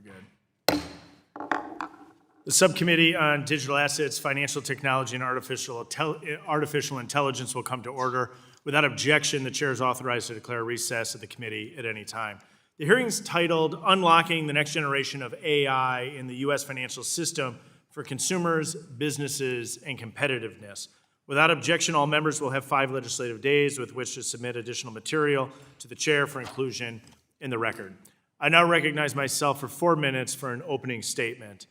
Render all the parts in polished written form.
you're good. The Subcommittee on Digital Assets, Financial Technology, and Artificial Intelligence will come to order. Without objection, the chair is authorized to declare recess of the committee at any time. The hearing is titled Unlocking the Next Generation of AI in the U.S. Financial System for Consumers, Businesses, and Competitiveness. Without objection, all members will have 5 legislative days with which to submit additional material to the chair for inclusion in the record. I now recognize myself for 4 minutes for an opening statement.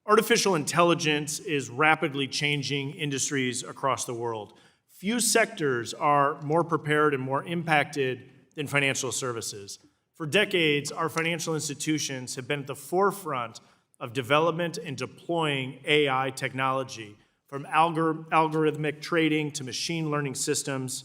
Artificial intelligence is rapidly changing industries across the world. Few sectors are more prepared and more impacted than financial services. For decades, our financial institutions have been at the forefront of development and deploying AI technology, from algorithmic trading to machine learning systems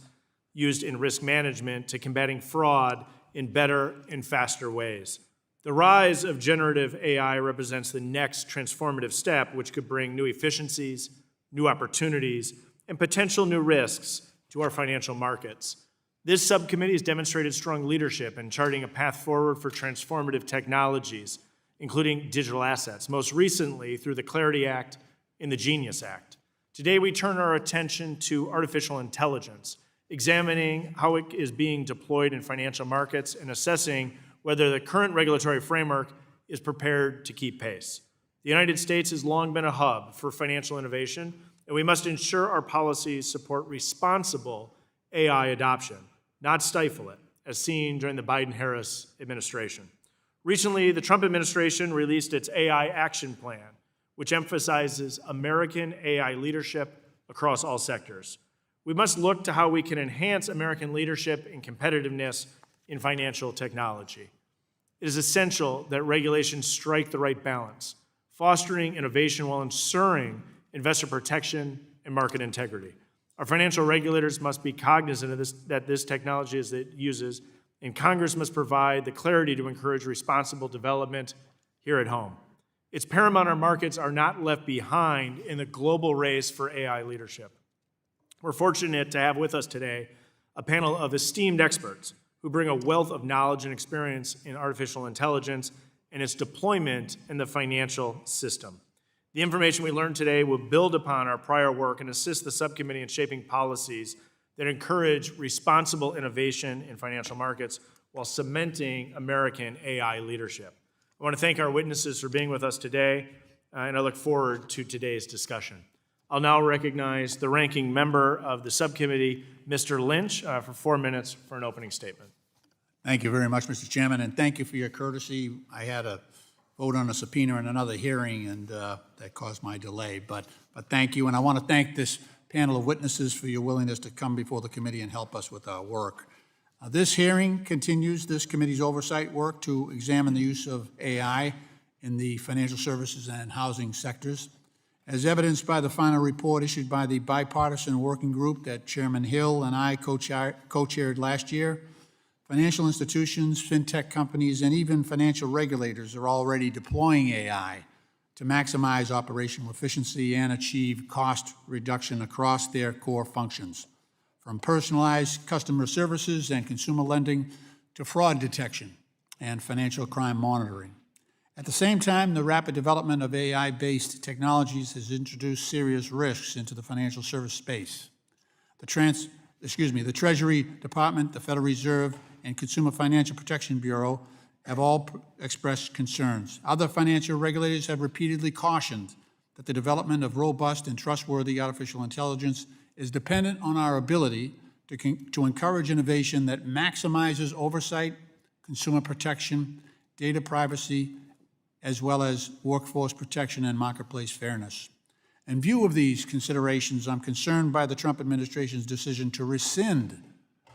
used in risk management to combating fraud in better and faster ways. The rise of generative AI represents the next transformative step, which could bring new efficiencies, new opportunities, and potential new risks to our financial markets. This subcommittee has demonstrated strong leadership in charting a path forward for transformative technologies, including digital assets, most recently through the Clarity Act and the Genius Act. Today, we turn our attention to artificial intelligence, examining how it is being deployed in financial markets and assessing whether the current regulatory framework is prepared to keep pace. The United States has long been a hub for financial innovation, and we must ensure our policies support responsible AI adoption, not stifle it, as seen during the Biden-Harris administration. Recently, the Trump administration released its AI Action Plan, which emphasizes American AI leadership across all sectors. We must look to how we can enhance American leadership and competitiveness in financial technology. It is essential that regulations strike the right balance, fostering innovation while ensuring investor protection and market integrity. Our financial regulators must be cognizant of that this technology as it uses, and Congress must provide the clarity to encourage responsible development here at home. It's paramount our markets are not left behind in the global race for AI leadership. We're fortunate to have with us today a panel of esteemed experts who bring a wealth of knowledge and experience in artificial intelligence and its deployment in the financial system. The information we learned today will build upon our prior work and assist the subcommittee in shaping policies that encourage responsible innovation in financial markets while cementing American AI leadership. I want to thank our witnesses for being with us today, and I look forward to today's discussion. I'll now recognize the ranking member of the subcommittee, Mr. Lynch, for 4 minutes for an opening statement. Thank you very much, Mr. Chairman, and thank you for your courtesy. I had a vote on a subpoena in another hearing, and that caused my delay, but thank you. And I want to thank this panel of witnesses for your willingness to come before the committee and help us with our work. This hearing continues this committee's oversight work to examine the use of AI in the financial services and housing sectors. As evidenced by the final report issued by the bipartisan working group that Chairman Hill and I co-chaired last year, financial institutions, fintech companies, and even financial regulators are already deploying AI to maximize operational efficiency and achieve cost reduction across their core functions, from personalized customer services and consumer lending to fraud detection and financial crime monitoring. At the same time, the rapid development of AI-based technologies has introduced serious risks into the financial service space. The Treasury Department, the Federal Reserve, and Consumer Financial Protection Bureau have all expressed concerns. Other financial regulators have repeatedly cautioned that the development of robust and trustworthy artificial intelligence is dependent on our ability to encourage innovation that maximizes oversight, consumer protection, data privacy, as well as workforce protection and marketplace fairness. In view of these considerations, I'm concerned by the Trump administration's decision to rescind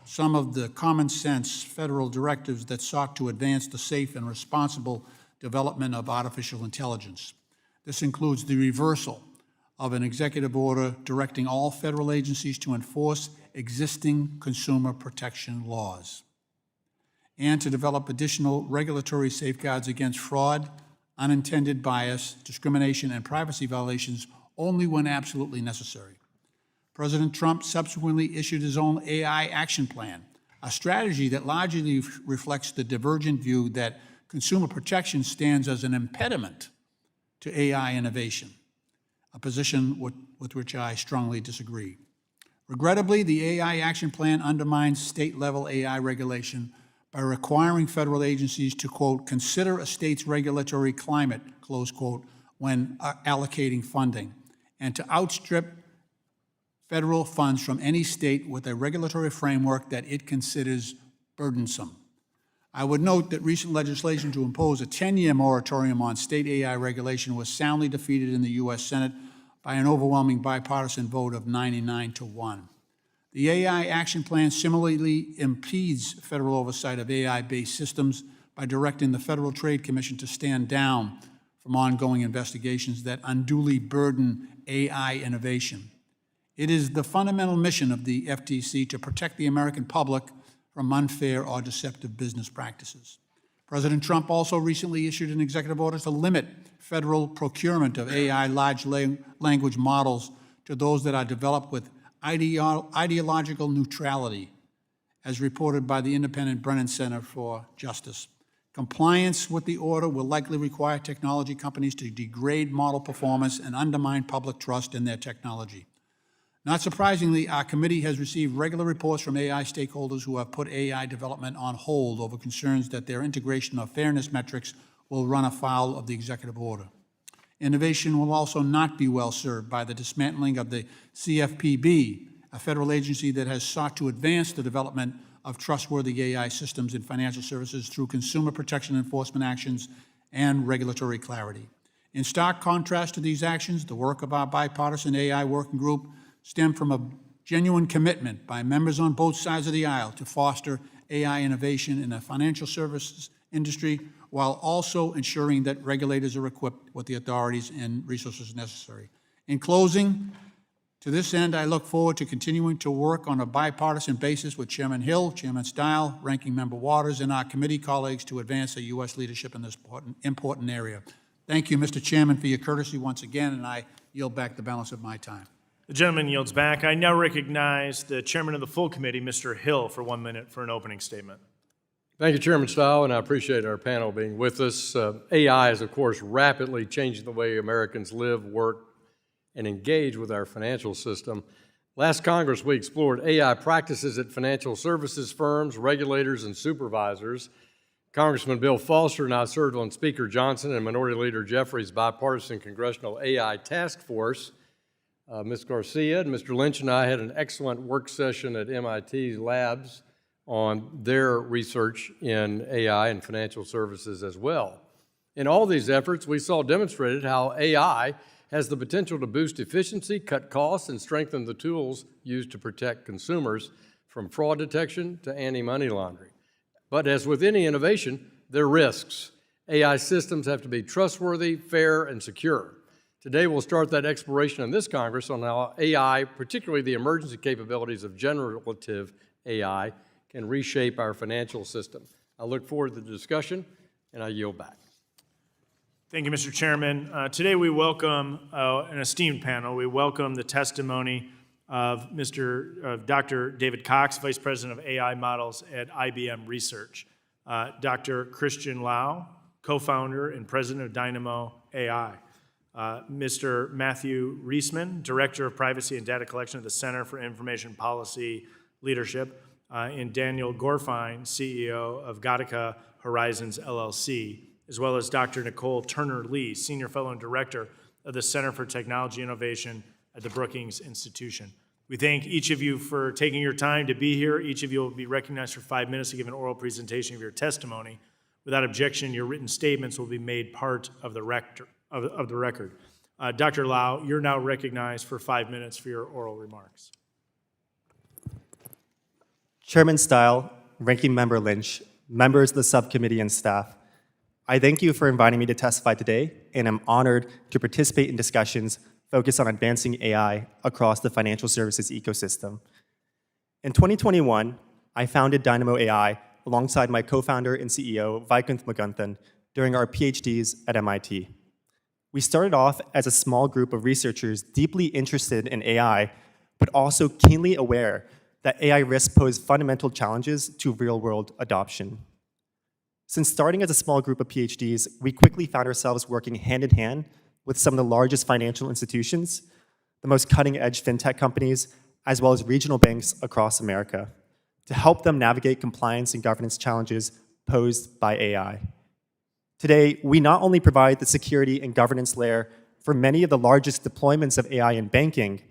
some of the common sense federal directives that sought to advance the safe and responsible development of artificial intelligence. This includes the reversal of an executive order directing all federal agencies to enforce existing consumer protection laws and to develop additional regulatory safeguards against fraud, unintended bias, discrimination, and privacy violations only when absolutely necessary. President Trump subsequently issued his own AI action plan, a strategy that largely reflects the divergent view that consumer protection stands as an impediment to AI innovation, a position with which I strongly disagree. Regrettably, the AI Action Plan undermines state-level AI regulation by requiring federal agencies to, quote, consider a state's regulatory climate, close quote, when allocating funding, and to outstrip federal funds from any state with a regulatory framework that it considers burdensome. I would note that recent legislation to impose a 10-year moratorium on state AI regulation was soundly defeated in the U.S. Senate by an overwhelming bipartisan vote of 99-1. The AI Action Plan similarly impedes federal oversight of AI-based systems by directing the Federal Trade Commission to stand down from ongoing investigations that unduly burden AI innovation. It is the fundamental mission of the FTC to protect the American public from unfair or deceptive business practices. President Trump also recently issued an executive order to limit federal procurement of AI large language models to those that are developed with ideological neutrality, as reported by the independent Brennan Center for Justice. Compliance with the order will likely require technology companies to degrade model performance and undermine public trust in their technology. Not surprisingly, our committee has received regular reports from AI stakeholders who have put AI development on hold over concerns that their integration of fairness metrics will run afoul of the executive order. Innovation will also not be well served by the dismantling of the CFPB, a federal agency that has sought to advance the development of trustworthy AI systems in financial services through consumer protection enforcement actions and regulatory clarity. In stark contrast to these actions, the work of our bipartisan AI working group stemmed from a genuine commitment by members on both sides of the aisle to foster AI innovation in the financial services industry, while also ensuring that regulators are equipped with the authorities and resources necessary. In closing, to this end, I look forward to continuing to work on a bipartisan basis with Chairman Hill, Chairman Steil, Ranking Member Waters, and our committee colleagues to advance the U.S. leadership in this important area. Thank you, Mr. Chairman, for your courtesy once again, and I yield back the balance of my time. The gentleman yields back. I now recognize the chairman of the full committee, Mr. Hill, for 1 minute for an opening statement. Thank you, Chairman Steil, and I appreciate our panel being with us. AI is, of course, rapidly changing the way Americans live, work, and engage with our financial system. Last Congress, we explored AI practices at financial services firms, regulators, and supervisors. Congressman Bill Foster and I served on Speaker Johnson and Minority Leader Jeffrey's bipartisan congressional AI task force. Ms. Garcia and Mr. Lynch and I had an excellent work session at MIT's labs on their research in AI and financial services as well. In all these efforts, we saw demonstrated how AI has the potential to boost efficiency, cut costs, and strengthen the tools used to protect consumers from fraud detection to anti-money laundering. But as with any innovation, there are risks. AI systems have to be trustworthy, fair, and secure. Today, we'll start that exploration in this Congress on how AI, particularly the emergency capabilities of generative AI, can reshape our financial system. I look forward to the discussion, and I yield back. Thank you, Mr. Chairman. Today, we welcome an esteemed panel. We welcome the testimony of Dr. David Cox, Vice President of AI Models at IBM Research, Dr. Christian Lau, co-founder and president of Dynamo AI, Mr. Matthew Reisman, Director of Privacy and Data Collection at the Center for Information Policy Leadership, and Daniel Gorfine, CEO of Gattaca Horizons LLC, as well as Dr. Nicole Turner-Lee, Senior Fellow and Director of the Center for Technology Innovation at the Brookings Institution. We thank each of you for taking your time to be here. Each of you will be recognized for 5 minutes to give an oral presentation of your testimony. Without objection, your written statements will be made part of the record. Dr. Lau, you're now recognized for 5 minutes for your oral remarks. Chairman Steil, Ranking Member Lynch, members of the subcommittee and staff, I thank you for inviting me to testify today, and I'm honored to participate in discussions focused on advancing AI across the financial services ecosystem. In 2021, I founded Dynamo AI alongside my co-founder and CEO, Vaikunth Mugunthan, during our PhDs at MIT. We started off as a small group of researchers deeply interested in AI, but also keenly aware that AI risks pose fundamental challenges to real-world adoption. Since starting as a small group of PhDs, we quickly found ourselves working hand in hand with some of the largest financial institutions, the most cutting-edge fintech companies, as well as regional banks across America, to help them navigate compliance and governance challenges posed by AI. Today, we not only provide the security and governance layer for many of the largest deployments of AI in banking,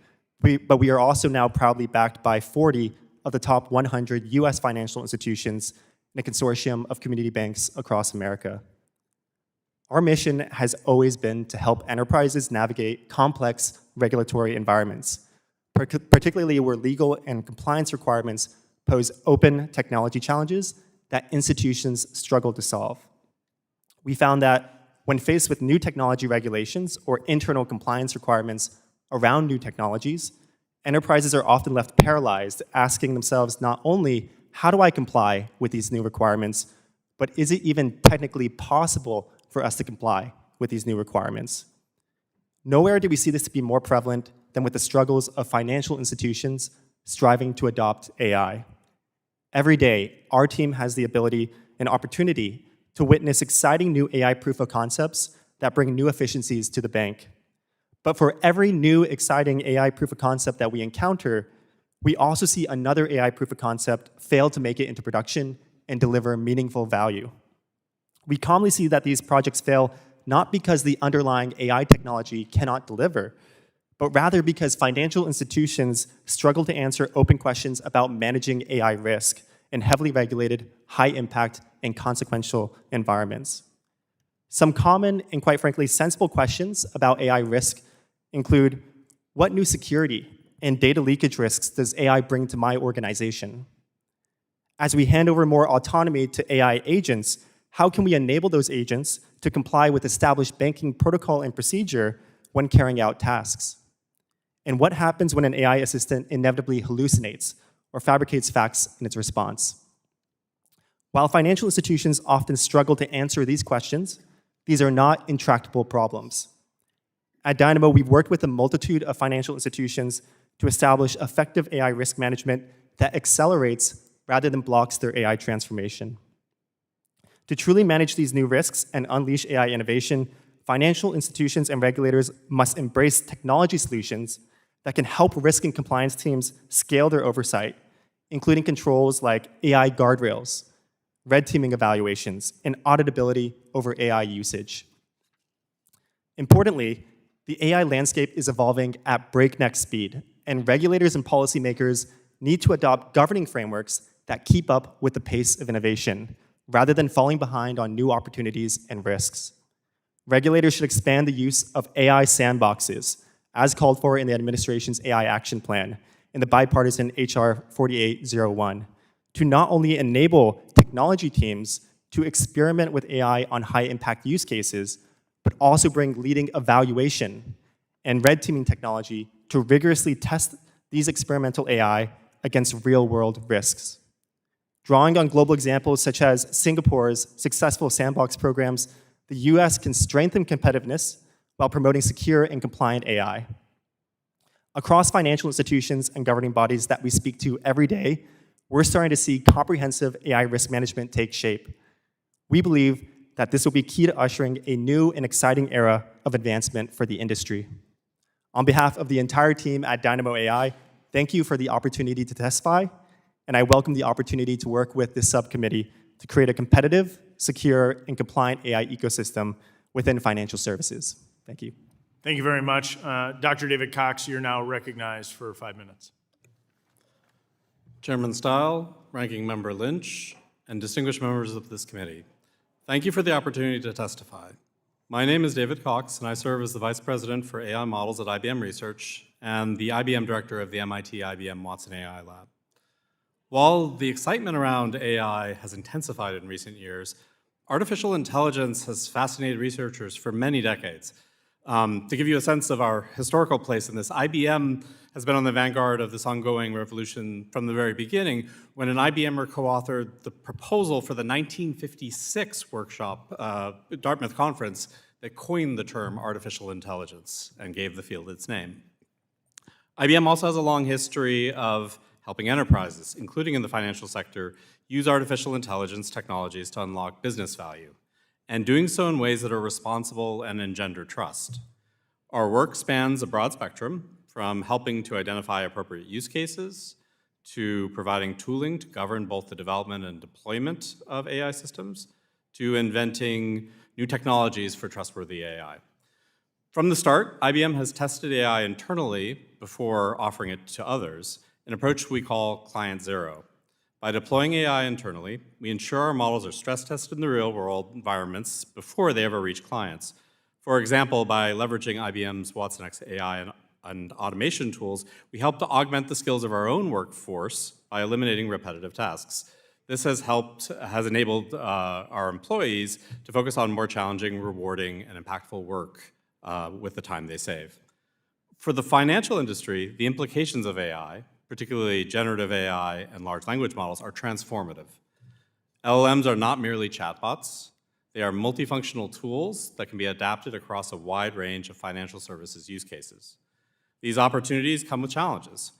but we are also now proudly backed by 40 of the top 100 US financial institutions in a consortium of community banks across America. Our mission has always been to help enterprises navigate complex regulatory environments, particularly where legal and compliance requirements pose open technology challenges that institutions struggle to solve. We found that when faced with new technology regulations or internal compliance requirements around new technologies, enterprises are often left paralyzed, asking themselves not only, how do I comply with these new requirements, but is it even technically possible for us to comply with these new requirements? Nowhere do we see this to be more prevalent than with the struggles of financial institutions striving to adopt AI. Every day, our team has the ability and opportunity to witness exciting new AI proof of concepts that bring new efficiencies to the bank. But for every new exciting AI proof of concept that we encounter, we also see another AI proof of concept fail to make it into production and deliver meaningful value. We commonly see that these projects fail not because the underlying AI technology cannot deliver, but rather because financial institutions struggle to answer open questions about managing AI risk in heavily regulated, high-impact, and consequential environments. Some common and, quite frankly, sensible questions about AI risk include, what new security and data leakage risks does AI bring to my organization? As we hand over more autonomy to AI agents, how can we enable those agents to comply with established banking protocol and procedure when carrying out tasks? And what happens when an AI assistant inevitably hallucinates or fabricates facts in its response? While financial institutions often struggle to answer these questions, these are not intractable problems. At Dynamo, we've worked with a multitude of financial institutions to establish effective AI risk management that accelerates rather than blocks their AI transformation. To truly manage these new risks and unleash AI innovation, financial institutions and regulators must embrace technology solutions that can help risk and compliance teams scale their oversight, including controls like AI guardrails, red teaming evaluations, and auditability over AI usage. Importantly, the AI landscape is evolving at breakneck speed, and regulators and policymakers need to adopt governing frameworks that keep up with the pace of innovation, rather than falling behind on new opportunities and risks. Regulators should expand the use of AI sandboxes, as called for in the administration's AI Action Plan, in the bipartisan HR 4801, to not only enable technology teams to experiment with AI on high-impact use cases, but also bring leading evaluation and red teaming technology to rigorously test these experimental AI against real-world risks. Drawing on global examples such as Singapore's successful sandbox programs, the US can strengthen competitiveness while promoting secure and compliant AI. Across financial institutions and governing bodies that we speak to every day, we're starting to see comprehensive AI risk management take shape. We believe that this will be key to ushering a new and exciting era of advancement for the industry. On behalf of the entire team at Dynamo AI, thank you for the opportunity to testify, and I welcome the opportunity to work with this subcommittee to create a competitive, secure, and compliant AI ecosystem within financial services. Thank you. Thank you very much. Dr. David Cox, you're now recognized for 5 minutes. Chairman Steil, Ranking Member Lynch, and distinguished members of this committee, thank you for the opportunity to testify. My name is David Cox, and I serve as the Vice President for AI Models at IBM Research and the IBM Director of the MIT-IBM Watson AI Lab. While the excitement around AI has intensified in recent years, artificial intelligence has fascinated researchers for many decades. To give you a sense of our historical place in this, IBM has been on the vanguard of this ongoing revolution from the very beginning, when an IBMer co-authored the proposal for the 1956 workshop, Dartmouth Conference, that coined the term artificial intelligence and gave the field its name. IBM also has a long history of helping enterprises, including in the financial sector, use artificial intelligence technologies to unlock business value, and doing so in ways that are responsible and engender trust. Our work spans a broad spectrum, from helping to identify appropriate use cases, to providing tooling to govern both the development and deployment of AI systems, to inventing new technologies for trustworthy AI. From the start, IBM has tested AI internally before offering it to others, an approach we call Client Zero. By deploying AI internally, we ensure our models are stress-tested in the real-world environments before they ever reach clients. For example, by leveraging IBM's Watson-X AI and automation tools, we help to augment the skills of our own workforce by eliminating repetitive tasks. This has enabled our employees to focus on more challenging, rewarding, and impactful work with the time they save. For the financial industry, the implications of AI, particularly generative AI and large language models, are transformative. LLMs are not merely chatbots. They are multifunctional tools that can be adapted across a wide range of financial services use cases. These opportunities come with challenges.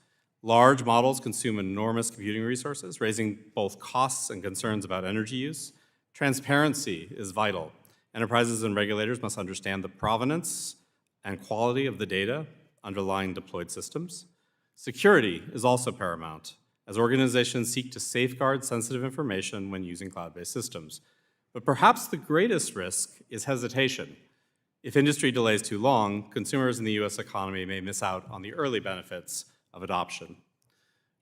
Large models consume enormous computing resources, raising both costs and concerns about energy use. Transparency is vital. Enterprises and regulators must understand the provenance and quality of the data underlying deployed systems. Security is also paramount, as organizations seek to safeguard sensitive information when using cloud-based systems. But perhaps the greatest risk is hesitation. If industry delays too long, consumers in the US economy may miss out on the early benefits of adoption.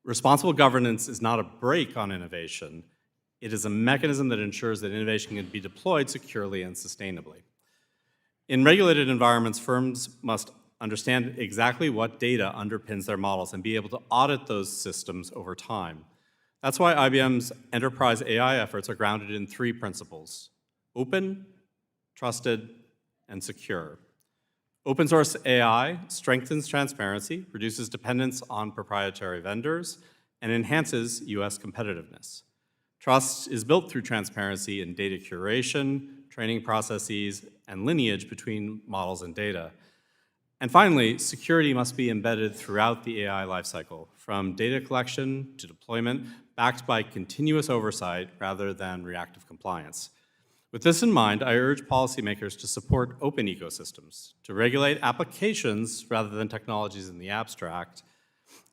Responsible governance is not a brake on innovation. It is a mechanism that ensures that innovation can be deployed securely and sustainably. In regulated environments, firms must understand exactly what data underpins their models and be able to audit those systems over time. That's why IBM's enterprise AI efforts are grounded in 3 principles: open, trusted, and secure. Open source AI strengthens transparency, reduces dependence on proprietary vendors, and enhances US competitiveness. Trust is built through transparency in data curation, training processes, and lineage between models and data. And finally, security must be embedded throughout the AI lifecycle, from data collection to deployment, backed by continuous oversight rather than reactive compliance. With this in mind, I urge policymakers to support open ecosystems, to regulate applications rather than technologies in the abstract,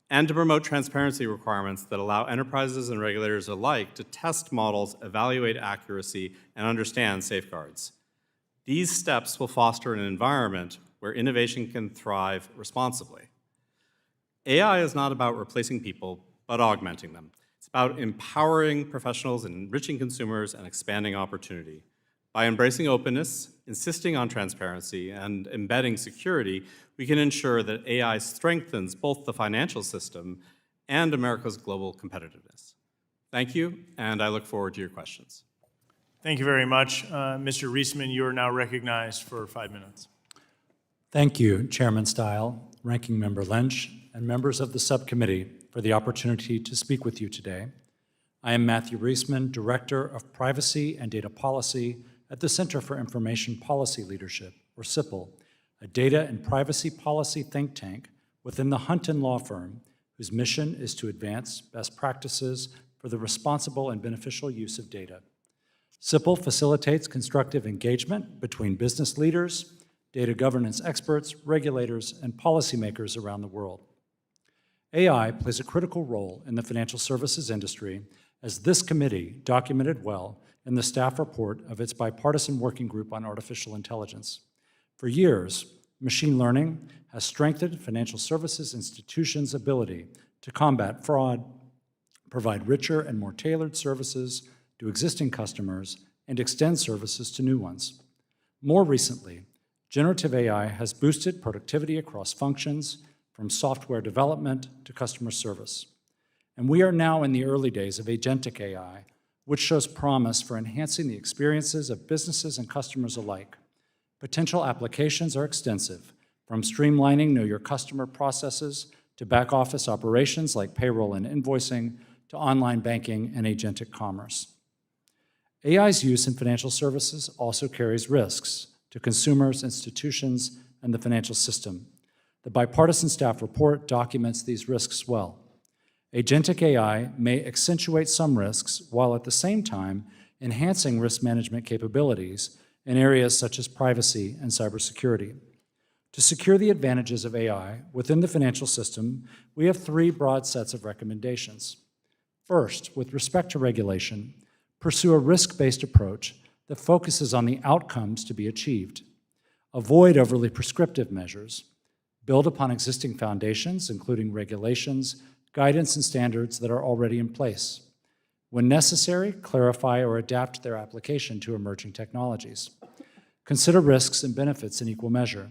and to promote transparency requirements that allow enterprises and regulators alike to test models, evaluate accuracy, and understand safeguards. These steps will foster an environment where innovation can thrive responsibly. AI is not about replacing people, but augmenting them. It's about empowering professionals, enriching consumers, and expanding opportunity. By embracing openness, insisting on transparency, and embedding security, we can ensure that AI strengthens both the financial system and America's global competitiveness. Thank you, and I look forward to your questions. Thank you very much. Mr. Reisman, you are now recognized for 5 minutes. Thank you, Chairman Steil, Ranking Member Lynch, and members of the subcommittee for the opportunity to speak with you today. I am Matthew Reisman, Director of Privacy and Data Policy at the Center for Information Policy Leadership, or CIPL, a data and privacy policy think tank within the Hunton law firm, whose mission is to advance best practices for the responsible and beneficial use of data. CIPL facilitates constructive engagement between business leaders, data governance experts, regulators, and policymakers around the world. AI plays a critical role in the financial services industry, as this committee documented well in the staff report of its bipartisan working group on artificial intelligence. For years, machine learning has strengthened financial services institutions' ability to combat fraud, provide richer and more tailored services to existing customers, and extend services to new ones. More recently, generative AI has boosted productivity across functions, from software development to customer service. And we are now in the early days of agentic AI, which shows promise for enhancing the experiences of businesses and customers alike. Potential applications are extensive, from streamlining know your customer processes to back office operations like payroll and invoicing to online banking and agentic commerce. AI's use in financial services also carries risks to consumers, institutions, and the financial system. The bipartisan staff report documents these risks well. Agentic AI may accentuate some risks while at the same time enhancing risk management capabilities in areas such as privacy and cybersecurity. To secure the advantages of AI within the financial system, we have three broad sets of recommendations. First, with respect to regulation, pursue a risk-based approach that focuses on the outcomes to be achieved. Avoid overly prescriptive measures. Build upon existing foundations, including regulations, guidance, and standards that are already in place. When necessary, clarify or adapt their application to emerging technologies. Consider risks and benefits in equal measure.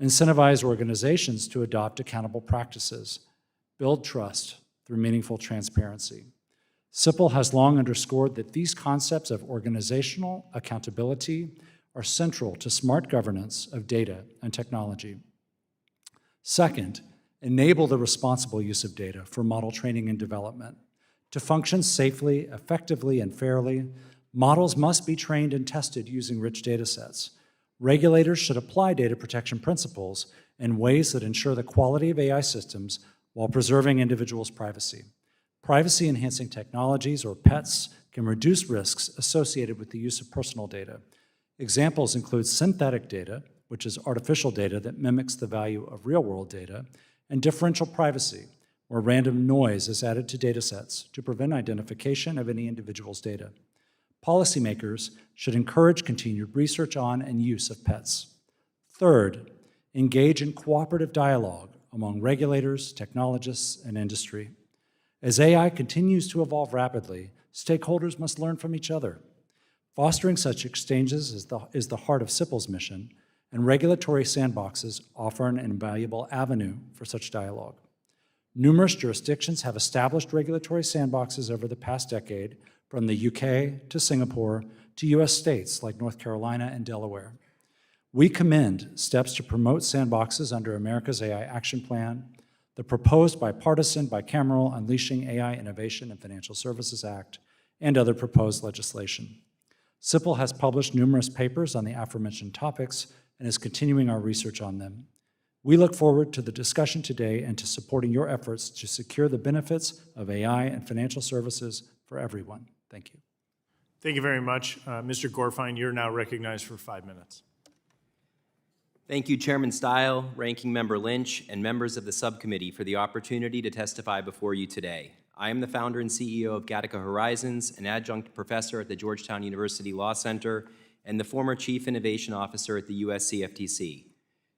Incentivize organizations to adopt accountable practices. Build trust through meaningful transparency. CIPL has long underscored that these concepts of organizational accountability are central to smart governance of data and technology. Second, enable the responsible use of data for model training and development. To function safely, effectively, and fairly, models must be trained and tested using rich data sets. Regulators should apply data protection principles in ways that ensure the quality of AI systems while preserving individuals' privacy. Privacy-enhancing technologies, or PETs, can reduce risks associated with the use of personal data. Examples include synthetic data, which is artificial data that mimics the value of real-world data, and differential privacy, where random noise is added to data sets to prevent identification of any individual's data. Policymakers should encourage continued research on and use of PETs. Third, engage in cooperative dialogue among regulators, technologists, and industry. As AI continues to evolve rapidly, stakeholders must learn from each other. Fostering such exchanges is the heart of CIPL's mission, and regulatory sandboxes offer an invaluable avenue for such dialogue. Numerous jurisdictions have established regulatory sandboxes over the past decade, from the UK to Singapore to US states like North Carolina and Delaware. We commend steps to promote sandboxes under America's AI Action Plan, the proposed bipartisan bicameral Unleashing AI Innovation in Financial Services Act, and other proposed legislation. CIPL has published numerous papers on the aforementioned topics and is continuing our research on them. We look forward to the discussion today and to supporting your efforts to secure the benefits of AI and financial services for everyone. Thank you. Thank you very much. Mr. Gorfine, you're now recognized for 5 minutes. Thank you, Chairman Steil, Ranking Member Lynch, and members of the subcommittee for the opportunity to testify before you today. I am the founder and CEO of Gattaca Horizons, an adjunct professor at the Georgetown University Law Center, and the former Chief Innovation Officer at the LabCFTC.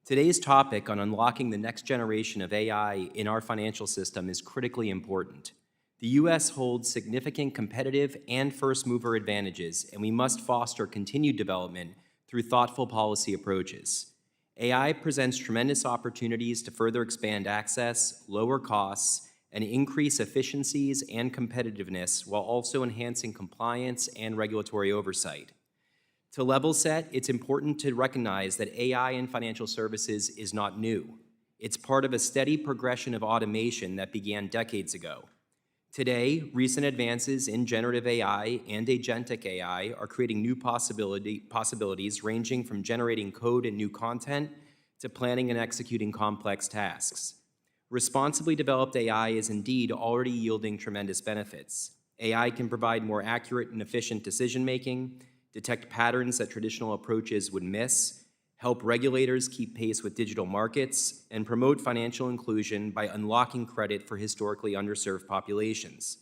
Today's topic on unlocking the next generation of AI in our financial system is critically important. The U.S. holds significant competitive and first-mover advantages, and we must foster continued development through thoughtful policy approaches. AI presents tremendous opportunities to further expand access, lower costs, and increase efficiencies and competitiveness while also enhancing compliance and regulatory oversight. To level set, it's important to recognize that AI in financial services is not new. It's part of a steady progression of automation that began decades ago. Today, recent advances in generative AI and agentic AI are creating new possibilities ranging from generating code and new content to planning and executing complex tasks. Responsibly developed AI is indeed already yielding tremendous benefits. AI can provide more accurate and efficient decision-making, detect patterns that traditional approaches would miss, help regulators keep pace with digital markets, and promote financial inclusion by unlocking credit for historically underserved populations.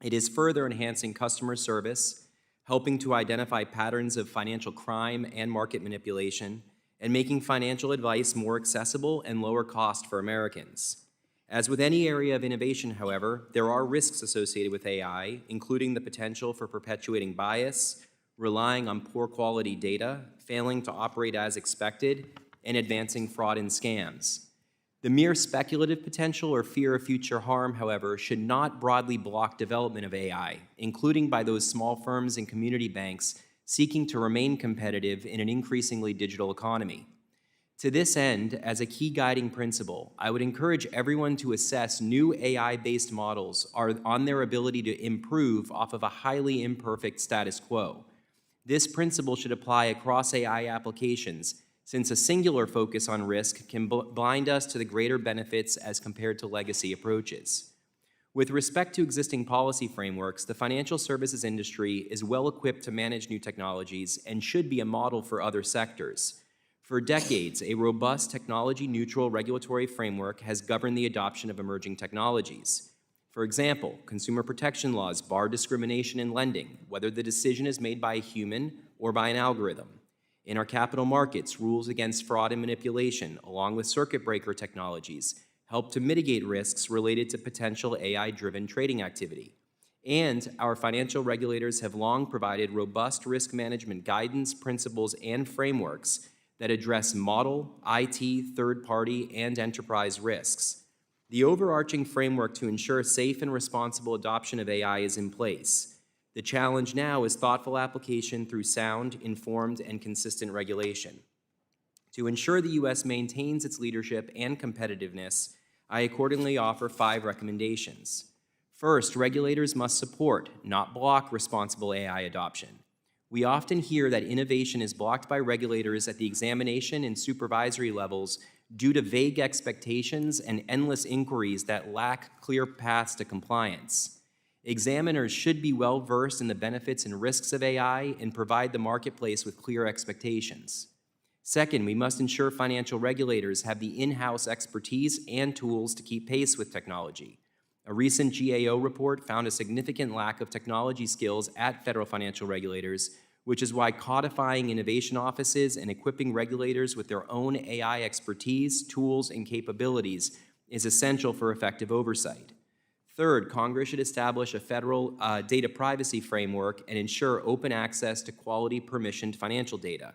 It is further enhancing customer service, helping to identify patterns of financial crime and market manipulation, and making financial advice more accessible and lower cost for Americans. As with any area of innovation, however, there are risks associated with AI, including the potential for perpetuating bias, relying on poor quality data, failing to operate as expected, and advancing fraud and scams. The mere speculative potential or fear of future harm, however, should not broadly block development of AI, including by those small firms and community banks seeking to remain competitive in an increasingly digital economy. To this end, as a key guiding principle, I would encourage everyone to assess new AI-based models on their ability to improve off of a highly imperfect status quo. This principle should apply across AI applications, since a singular focus on risk can blind us to the greater benefits as compared to legacy approaches. With respect to existing policy frameworks, the financial services industry is well equipped to manage new technologies and should be a model for other sectors. For decades, a robust technology-neutral regulatory framework has governed the adoption of emerging technologies. For example, consumer protection laws bar discrimination in lending, whether the decision is made by a human or by an algorithm. In our capital markets, rules against fraud and manipulation, along with circuit breaker technologies, help to mitigate risks related to potential AI-driven trading activity. And our financial regulators have long provided robust risk management guidance, principles, and frameworks that address model, IT, third-party, and enterprise risks. The overarching framework to ensure safe and responsible adoption of AI is in place. The challenge now is thoughtful application through sound, informed, and consistent regulation. To ensure the U.S. maintains its leadership and competitiveness, I accordingly offer 5 recommendations. First, regulators must support, not block, responsible AI adoption. We often hear that innovation is blocked by regulators at the examination and supervisory levels due to vague expectations and endless inquiries that lack clear paths to compliance. Examiners should be well-versed in the benefits and risks of AI and provide the marketplace with clear expectations. Second, we must ensure financial regulators have the in-house expertise and tools to keep pace with technology. A recent GAO report found a significant lack of technology skills at federal financial regulators, which is why codifying innovation offices and equipping regulators with their own AI expertise, tools, and capabilities is essential for effective oversight. Third, Congress should establish a federal data privacy framework and ensure open access to quality permissioned financial data.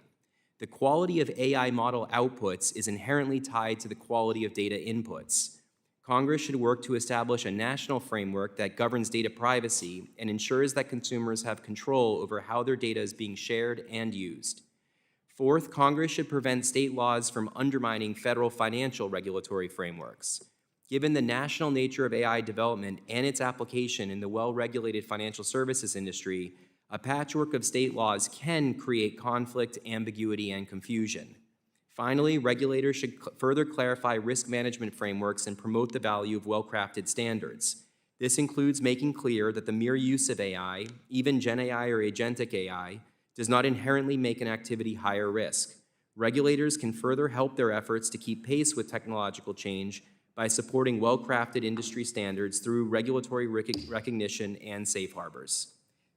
The quality of AI model outputs is inherently tied to the quality of data inputs. Congress should work to establish a national framework that governs data privacy and ensures that consumers have control over how their data is being shared and used. Fourth, Congress should prevent state laws from undermining federal financial regulatory frameworks. Given the national nature of AI development and its application in the well-regulated financial services industry, a patchwork of state laws can create conflict, ambiguity, and confusion. Finally, regulators should further clarify risk management frameworks and promote the value of well-crafted standards. This includes making clear that the mere use of AI, even Gen AI or agentic AI, does not inherently make an activity higher risk. Regulators can further help their efforts to keep pace with technological change by supporting well-crafted industry standards through regulatory recognition and safe harbors.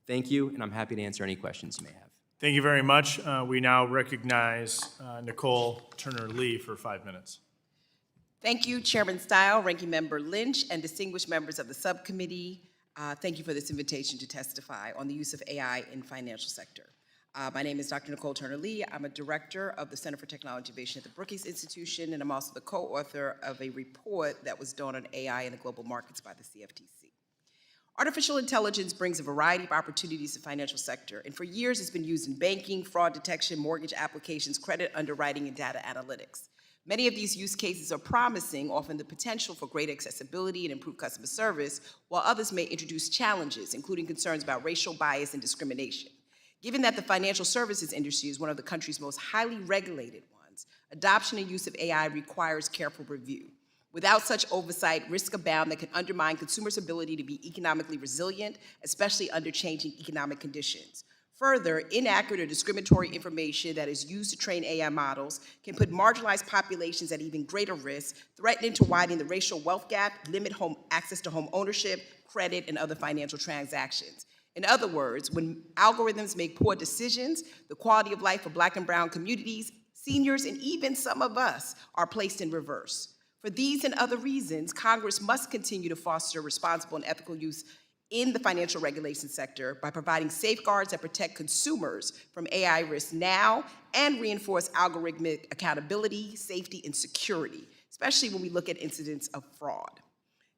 Thank you, and I'm happy to answer any questions you may have. Thank you very much. We now recognize Nicole Turner-Lee for 5 minutes. Thank you, Chairman Steil, Ranking Member Lynch, and distinguished members of the subcommittee. Thank you for this invitation to testify on the use of AI in financial sector. My name is Dr. Nicole Turner-Lee. I'm a director of the Center for Technology Innovation at the Brookings Institution, and I'm also the co-author of a report that was done on AI in the global markets by the CFTC. Artificial intelligence brings a variety of opportunities to the financial sector, and for years it's been used in banking, fraud detection, mortgage applications, credit underwriting, and data analytics. Many of these use cases are promising, offering the potential for greater accessibility and improved customer service, while others may introduce challenges, including concerns about racial bias and discrimination. Given that the financial services industry is one of the country's most highly regulated ones, adoption and use of AI requires careful review. Without such oversight, risks abound that can undermine consumers' ability to be economically resilient, especially under changing economic conditions. Further, inaccurate or discriminatory information that is used to train AI models can put marginalized populations at even greater risk, threatening to widen the racial wealth gap, limit access to home ownership, credit, and other financial transactions. In other words, when algorithms make poor decisions, the quality of life for Black and brown communities, seniors, and even some of us are placed in reverse. For these and other reasons, Congress must continue to foster responsible and ethical use in the financial regulation sector by providing safeguards that protect consumers from AI risks now and reinforce algorithmic accountability, safety, and security, especially when we look at incidents of fraud.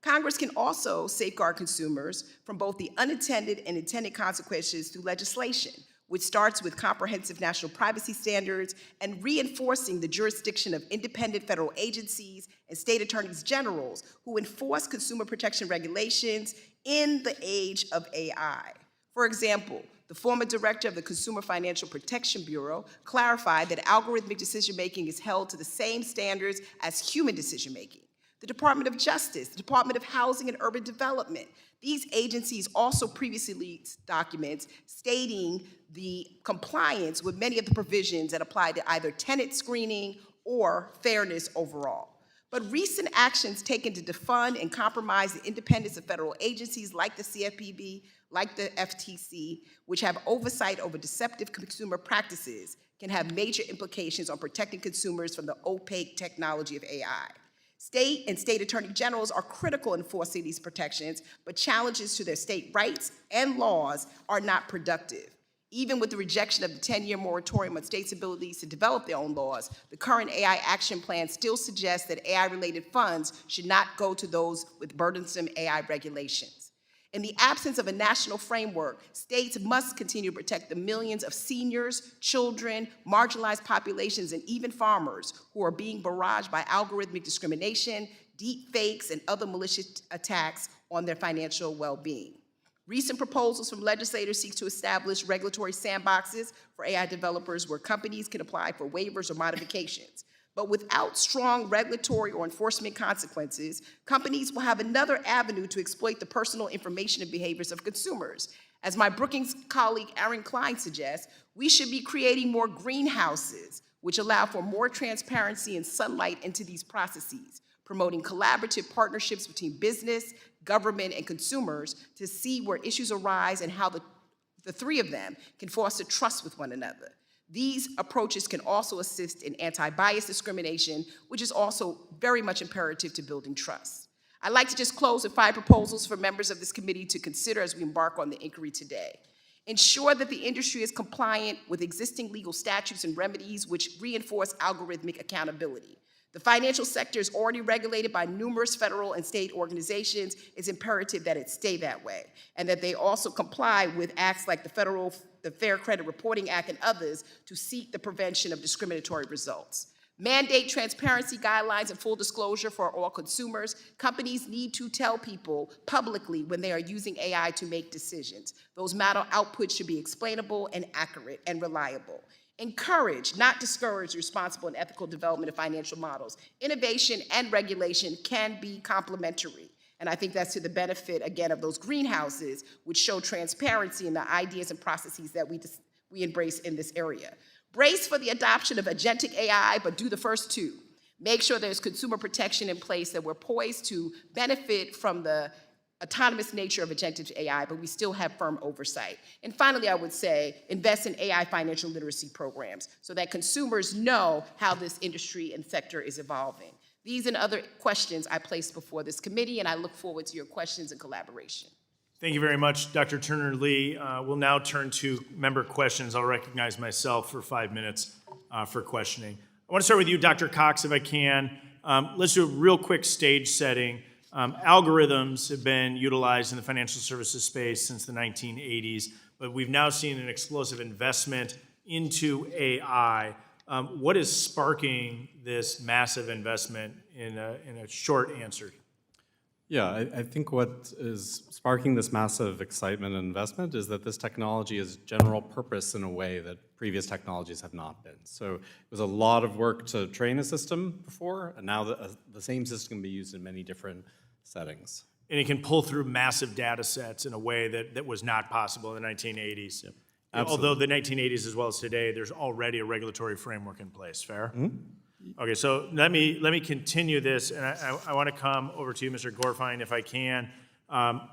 Congress can also safeguard consumers from both the unintended and intended consequences through legislation, which starts with comprehensive national privacy standards and reinforcing the jurisdiction of independent federal agencies and state attorneys generals who enforce consumer protection regulations in the age of AI. For example, the former director of the Consumer Financial Protection Bureau clarified that algorithmic decision-making is held to the same standards as human decision-making. the Department of Justice, the Department of Housing and Urban Development. These agencies also previously released documents stating the compliance with many of the provisions that apply to either tenant screening or fairness overall. But recent actions taken to defund and compromise the independence of federal agencies like the CFPB, like the FTC, which have oversight over deceptive consumer practices, can have major implications on protecting consumers from the opaque technology of AI. State and state attorney generals are critical in enforcing these protections, but challenges to their state rights and laws are not productive. Even with the rejection of the 10-year moratorium on states' abilities to develop their own laws, the current AI action plan still suggests that AI-related funds should not go to those with burdensome AI regulations. In the absence of a national framework, states must continue to protect the millions of seniors, children, marginalized populations, and even farmers who are being barraged by algorithmic discrimination, deep fakes, and other malicious attacks on their financial well-being. Recent proposals from legislators seek to establish regulatory sandboxes for AI developers where companies can apply for waivers or modifications. But without strong regulatory or enforcement consequences, companies will have another avenue to exploit the personal information and behaviors of consumers. As my Brookings colleague Aaron Klein suggests, we should be creating more greenhouses, which allow for more transparency and sunlight into these processes, promoting collaborative partnerships between business, government, and consumers to see where issues arise and how the three of them can foster trust with one another. These approaches can also assist in anti-bias discrimination, which is also very much imperative to building trust. I'd like to just close with 5 proposals for members of this committee to consider as we embark on the inquiry today. Ensure that the industry is compliant with existing legal statutes and remedies which reinforce algorithmic accountability. The financial sector is already regulated by numerous federal and state organizations. It's imperative that it stay that way, and that they also comply with acts like the Fair Credit Reporting Act and others to seek the prevention of discriminatory results. Mandate transparency guidelines and full disclosure for all consumers. Companies need to tell people publicly when they are using AI to make decisions. Those model outputs should be explainable and accurate and reliable. Encourage, not discourage, responsible and ethical development of financial models. Innovation and regulation can be complementary. And I think that's to the benefit, again, of those greenhouses, which show transparency in the ideas and processes that we embrace in this area. Brace for the adoption of agentic AI, but do the first 2. Make sure there's consumer protection in place, that we're poised to benefit from the autonomous nature of agentic AI, but we still have firm oversight. And finally, I would say, invest in AI financial literacy programs so that consumers know how this industry and sector is evolving. These and other questions I place before this committee, and I look forward to your questions and collaboration. Thank you very much, Dr. Turner-Lee. We'll now turn to member questions. I'll recognize myself for 5 minutes for questioning. I want to start with you, Dr. Cox, if I can. Let's do a real quick stage setting. Algorithms have been utilized in the financial services space since the 1980s, but we've now seen an explosive investment into AI. What is sparking this massive investment in a short answer? Yeah, I think what is sparking this massive excitement and investment is that this technology is general purpose in a way that previous technologies have not been. So it was a lot of work to train a system before, and now the same system can be used in many different settings. And it can pull through massive data sets in a way that was not possible in the 1980s. Yep. Although the 1980s as well as today, there's already a regulatory framework in place. Fair? Mm-hmm. Okay, so let me continue this, and I want to come over to you, Mr. Gorfine, if I can.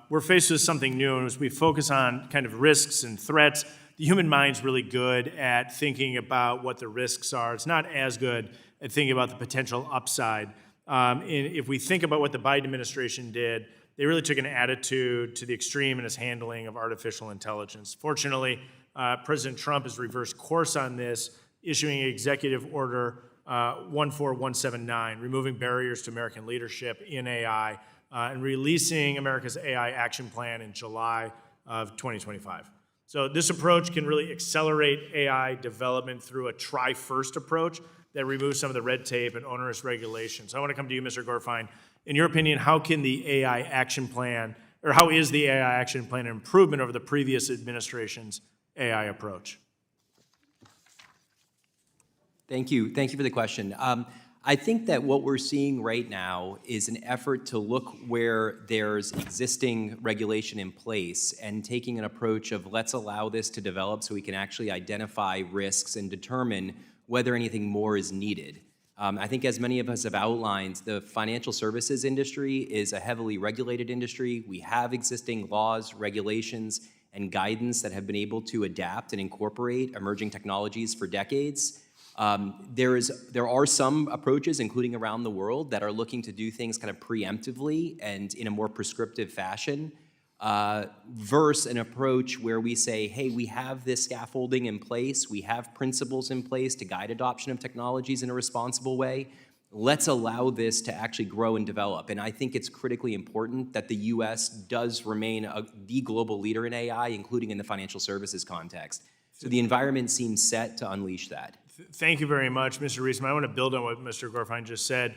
We're faced with something new, and as we focus on kind of risks and threats, the human mind's really good at thinking about what the risks are. It's not as good at thinking about the potential upside. If we think about what the Biden administration did, they really took an attitude to the extreme in its handling of artificial intelligence. Fortunately, President Trump has reversed course on this, issuing Executive Order 14179, removing barriers to American leadership in AI, and releasing America's AI Action Plan in July of 2025. So this approach can really accelerate AI development through a try-first approach that removes some of the red tape and onerous regulations. So I want to come to you, Mr. Gorfine. In your opinion, how can the AI Action Plan, or how is the AI Action Plan an improvement over the previous administration's AI approach? Thank you for the question. I think that what we're seeing right now is an effort to look where there's existing regulation in place and taking an approach of let's allow this to develop so we can actually identify risks and determine whether anything more is needed. I think as many of us have outlined, the financial services industry is a heavily regulated industry. We have existing laws, regulations, and guidance that have been able to adapt and incorporate emerging technologies for decades. There are some approaches, including around the world, that are looking to do things kind of preemptively and in a more prescriptive fashion, versus an approach where we say, hey, we have this scaffolding in place, we have principles in place to guide adoption of technologies in a responsible way. Let's allow this to actually grow and develop. And I think it's critically important that the US does remain the global leader in AI, including in the financial services context. So the environment seems set to unleash that. Thank you very much, Mr. Reisman. I want to build on what Mr. Gorfine just said.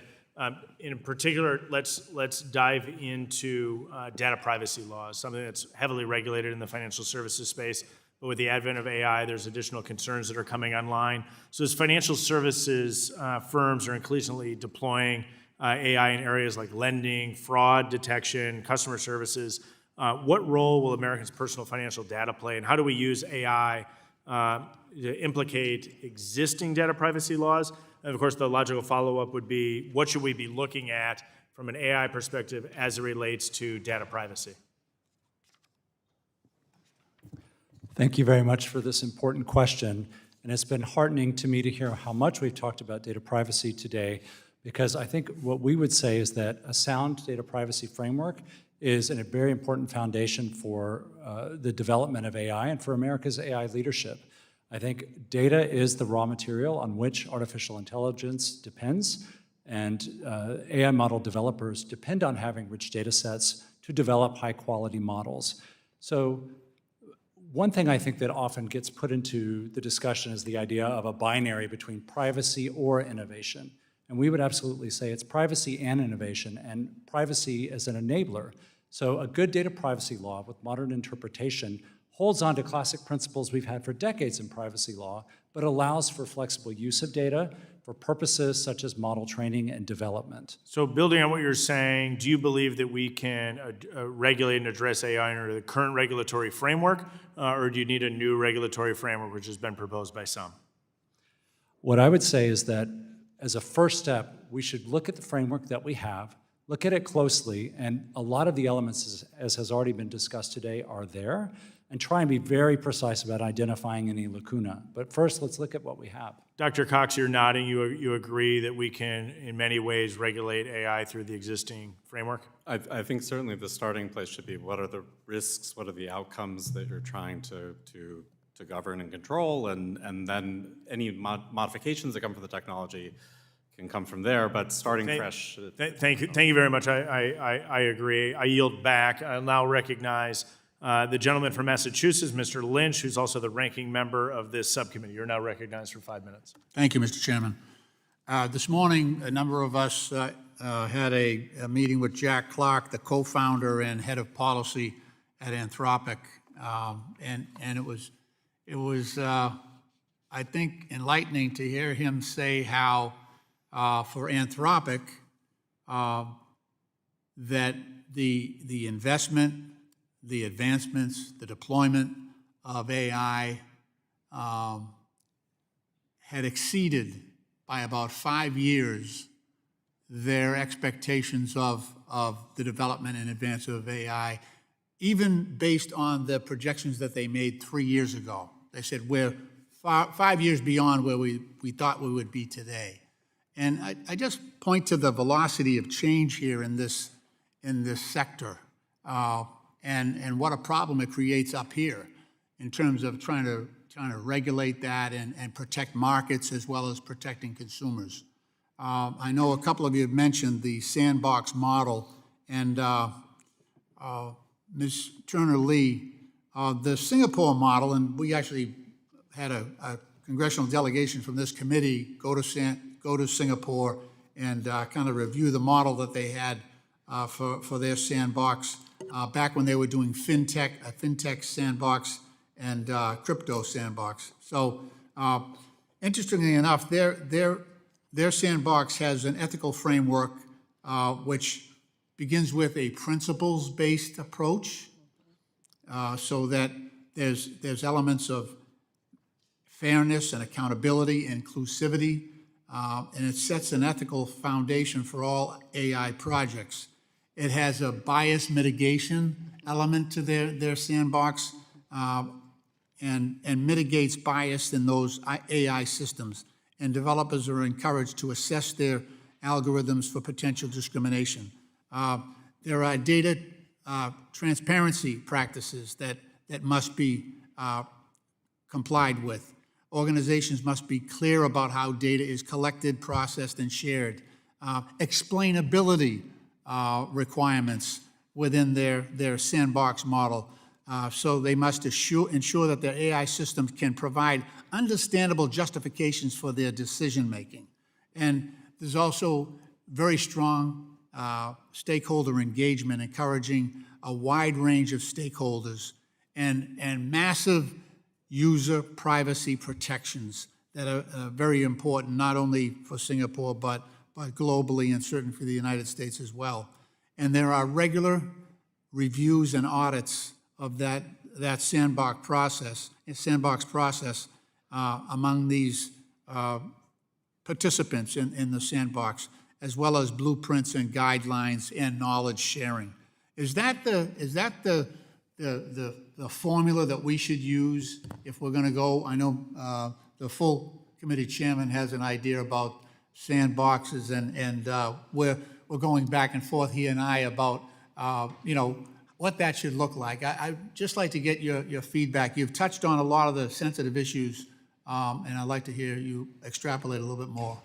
In particular, let's dive into data privacy laws, something that's heavily regulated in the financial services space. But with the advent of AI, there's additional concerns that are coming online. So as financial services firms are increasingly deploying AI in areas like lending, fraud detection, customer services, what role will Americans' personal financial data play, and how do we use AI to implicate existing data privacy laws? And of course, the logical follow-up would be, what should we be looking at from an AI perspective as it relates to data privacy? Thank you very much for this important question. And it's been heartening to me to hear how much we've talked about data privacy today, because I think what we would say is that a sound data privacy framework is a very important foundation for the development of AI and for America's AI leadership. I think data is the raw material on which artificial intelligence depends, and AI model developers depend on having rich data sets to develop high-quality models. So one thing I think that often gets put into the discussion is the idea of a binary between privacy or innovation. And we would absolutely say it's privacy and innovation, and privacy as an enabler. So a good data privacy law with modern interpretation holds on to classic principles we've had for decades in privacy law, but allows for flexible use of data for purposes such as model training and development. So building on what you're saying, do you believe that we can regulate and address AI under the current regulatory framework, or do you need a new regulatory framework which has been proposed by some? What I would say is that as a first step, we should look at the framework that we have, look at it closely, and a lot of the elements, as has already been discussed today, are there, and try and be very precise about identifying any lacuna. But first, let's look at what we have. Dr. Cox, you're nodding. You agree that we can, in many ways, regulate AI through the existing framework? I think certainly the starting place should be what are the risks, what are the outcomes that you're trying to govern and control, and then any modifications that come from the technology can come from there, but starting fresh. Thank you very much. I agree. I yield back. I'll now recognize the gentleman from Massachusetts, Mr. Lynch, who's also the ranking member of this subcommittee. You're now recognized for 5 minutes. Thank you, Mr. Chairman. This morning, a number of us had a meeting with Jack Clark, the co-founder and head of policy at Anthropic, and it was I think enlightening to hear him say how for Anthropic that the investment, the advancements, the deployment of AI had exceeded by about 5 years their expectations of the development and advance of AI, even based on the projections that they made 3 years ago. They said we're 5 years beyond where we thought we would be today. And I just point to the velocity of change here in this sector, and what a problem it creates up here in terms of trying to regulate that and protect markets as well as protecting consumers. I know a couple of you have mentioned the sandbox model, and Ms. Turner-Lee, the Singapore model, and we actually had a congressional delegation from this committee go to Singapore and kind of review the model that they had for their sandbox back when they were doing a fintech sandbox and crypto sandbox. So interestingly enough, their their sandbox has an ethical framework which begins with a principles-based approach, so that there's elements of fairness and accountability, inclusivity, and it sets an ethical foundation for all AI projects. It has a bias mitigation element to their sandbox, and mitigates bias in those AI systems. And developers are encouraged to assess their algorithms for potential discrimination. There are data transparency practices that must be complied with. Organizations must be clear about how data is collected, processed, and shared. Explainability requirements within their sandbox model. So they must ensure that their AI systems can provide understandable justifications for their decision-making. And there's also very strong stakeholder engagement, encouraging a wide range of stakeholders, and massive user privacy protections that are very important, not only for Singapore, but globally and certainly for the United States as well. And there are regular reviews and audits of that sandbox process among these participants in the sandbox, as well as blueprints and guidelines and knowledge sharing. Is that the formula that we should use if we're going to go? I know the full committee chairman has an idea about sandboxes, and we're going back and forth, he and I, about what that should look like. I'd just like to get your feedback. You've touched on a lot of the sensitive issues, and I'd like to hear you extrapolate a little bit more.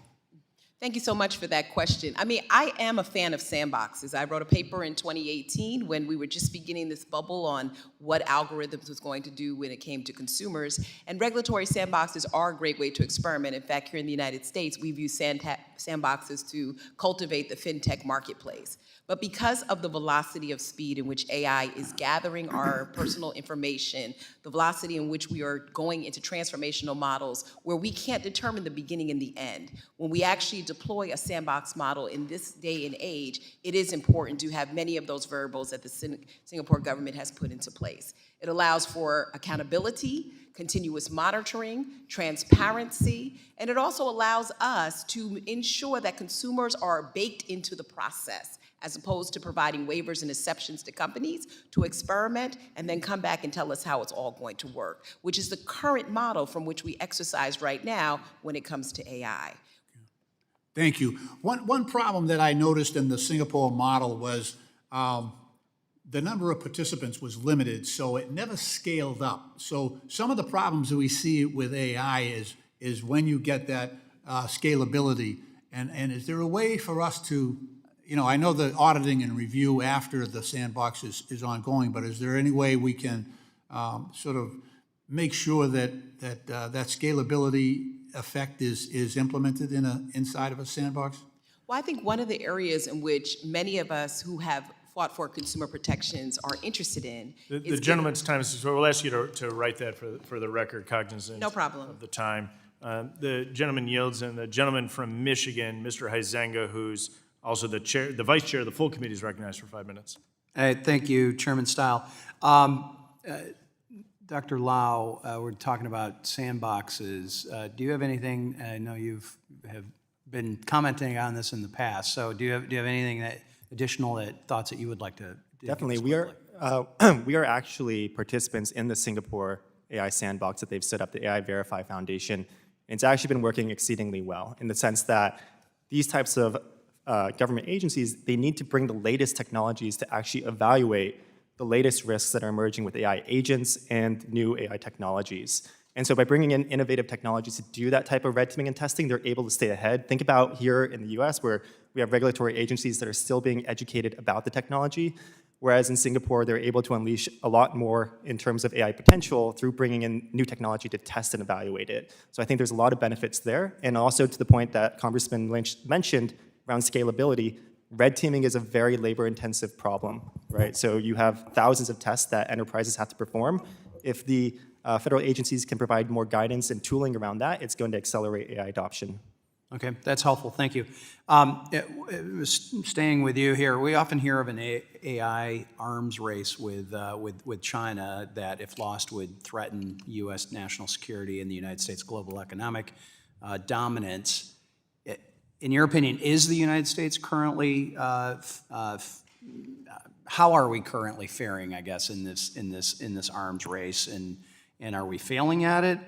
Thank you so much for that question. I mean, I am a fan of sandboxes. I wrote a paper in 2018 when we were just beginning this bubble on what algorithms was going to do when it came to consumers. And regulatory sandboxes are a great way to experiment. In fact, here in the United States, we've used sandboxes to cultivate the fintech marketplace. But because of the velocity of speed in which AI is gathering our personal information, the velocity in which we are going into transformational models where we can't determine the beginning and the end, when we actually deploy a sandbox model in this day and age, it is important to have many of those variables that the Singapore government has put into place. It allows for accountability, continuous monitoring, transparency, and it also allows us to ensure that consumers are baked into the process, as opposed to providing waivers and exceptions to companies to experiment and then come back and tell us how it's all going to work, which is the current model from which we exercise right now when it comes to AI. Thank you. One problem that I noticed in the Singapore model was the number of participants was limited, so it never scaled up. So some of the problems that we see with AI is when you get that scalability. And is there a way for us to, I know the auditing and review after the sandbox is ongoing, but is there any way we can sort of make sure that that scalability effect is implemented inside of a sandbox? Well, I think one of the areas in which many of us who have fought for consumer protections are interested in The gentleman's time is, so we'll ask you to write that for the record, cognizant No problem. of the time. The gentleman yields, and the gentleman from Michigan, Mr. Huizenga, who's also the vice chair of the full committee, is recognized for 5 minutes. Thank you, Chairman Steil. Dr. Lau, we're talking about sandboxes. Do you have anything? I know have been commenting on this in the past. So do you have anything additional thoughts that you would like to? Definitely, we are actually participants in the Singapore AI sandbox that they've set up, the AI Verify Foundation. And it's actually been working exceedingly well in the sense that these types of government agencies, they need to bring the latest technologies to actually evaluate the latest risks that are emerging with AI agents and new AI technologies. And so by bringing in innovative technologies to do that type of red teaming and testing, they're able to stay ahead. Think about here in the US where we have regulatory agencies that are still being educated about the technology, whereas in Singapore, they're able to unleash a lot more in terms of AI potential through bringing in new technology to test and evaluate it. So I think there's a lot of benefits there. And also to the point that Congressman Lynch mentioned around scalability, red teaming is a very labor-intensive problem, right? So you have thousands of tests that enterprises have to perform. If the federal agencies can provide more guidance and tooling around that, it's going to accelerate AI adoption. Okay, that's helpful, thank you. Staying with you here, we often hear of an AI arms race with China that, if lost, would threaten U.S. national security and the United States' global economic dominance. In your opinion, is the United States currently, how are we currently faring, I guess, in this arms race, and are we failing at it?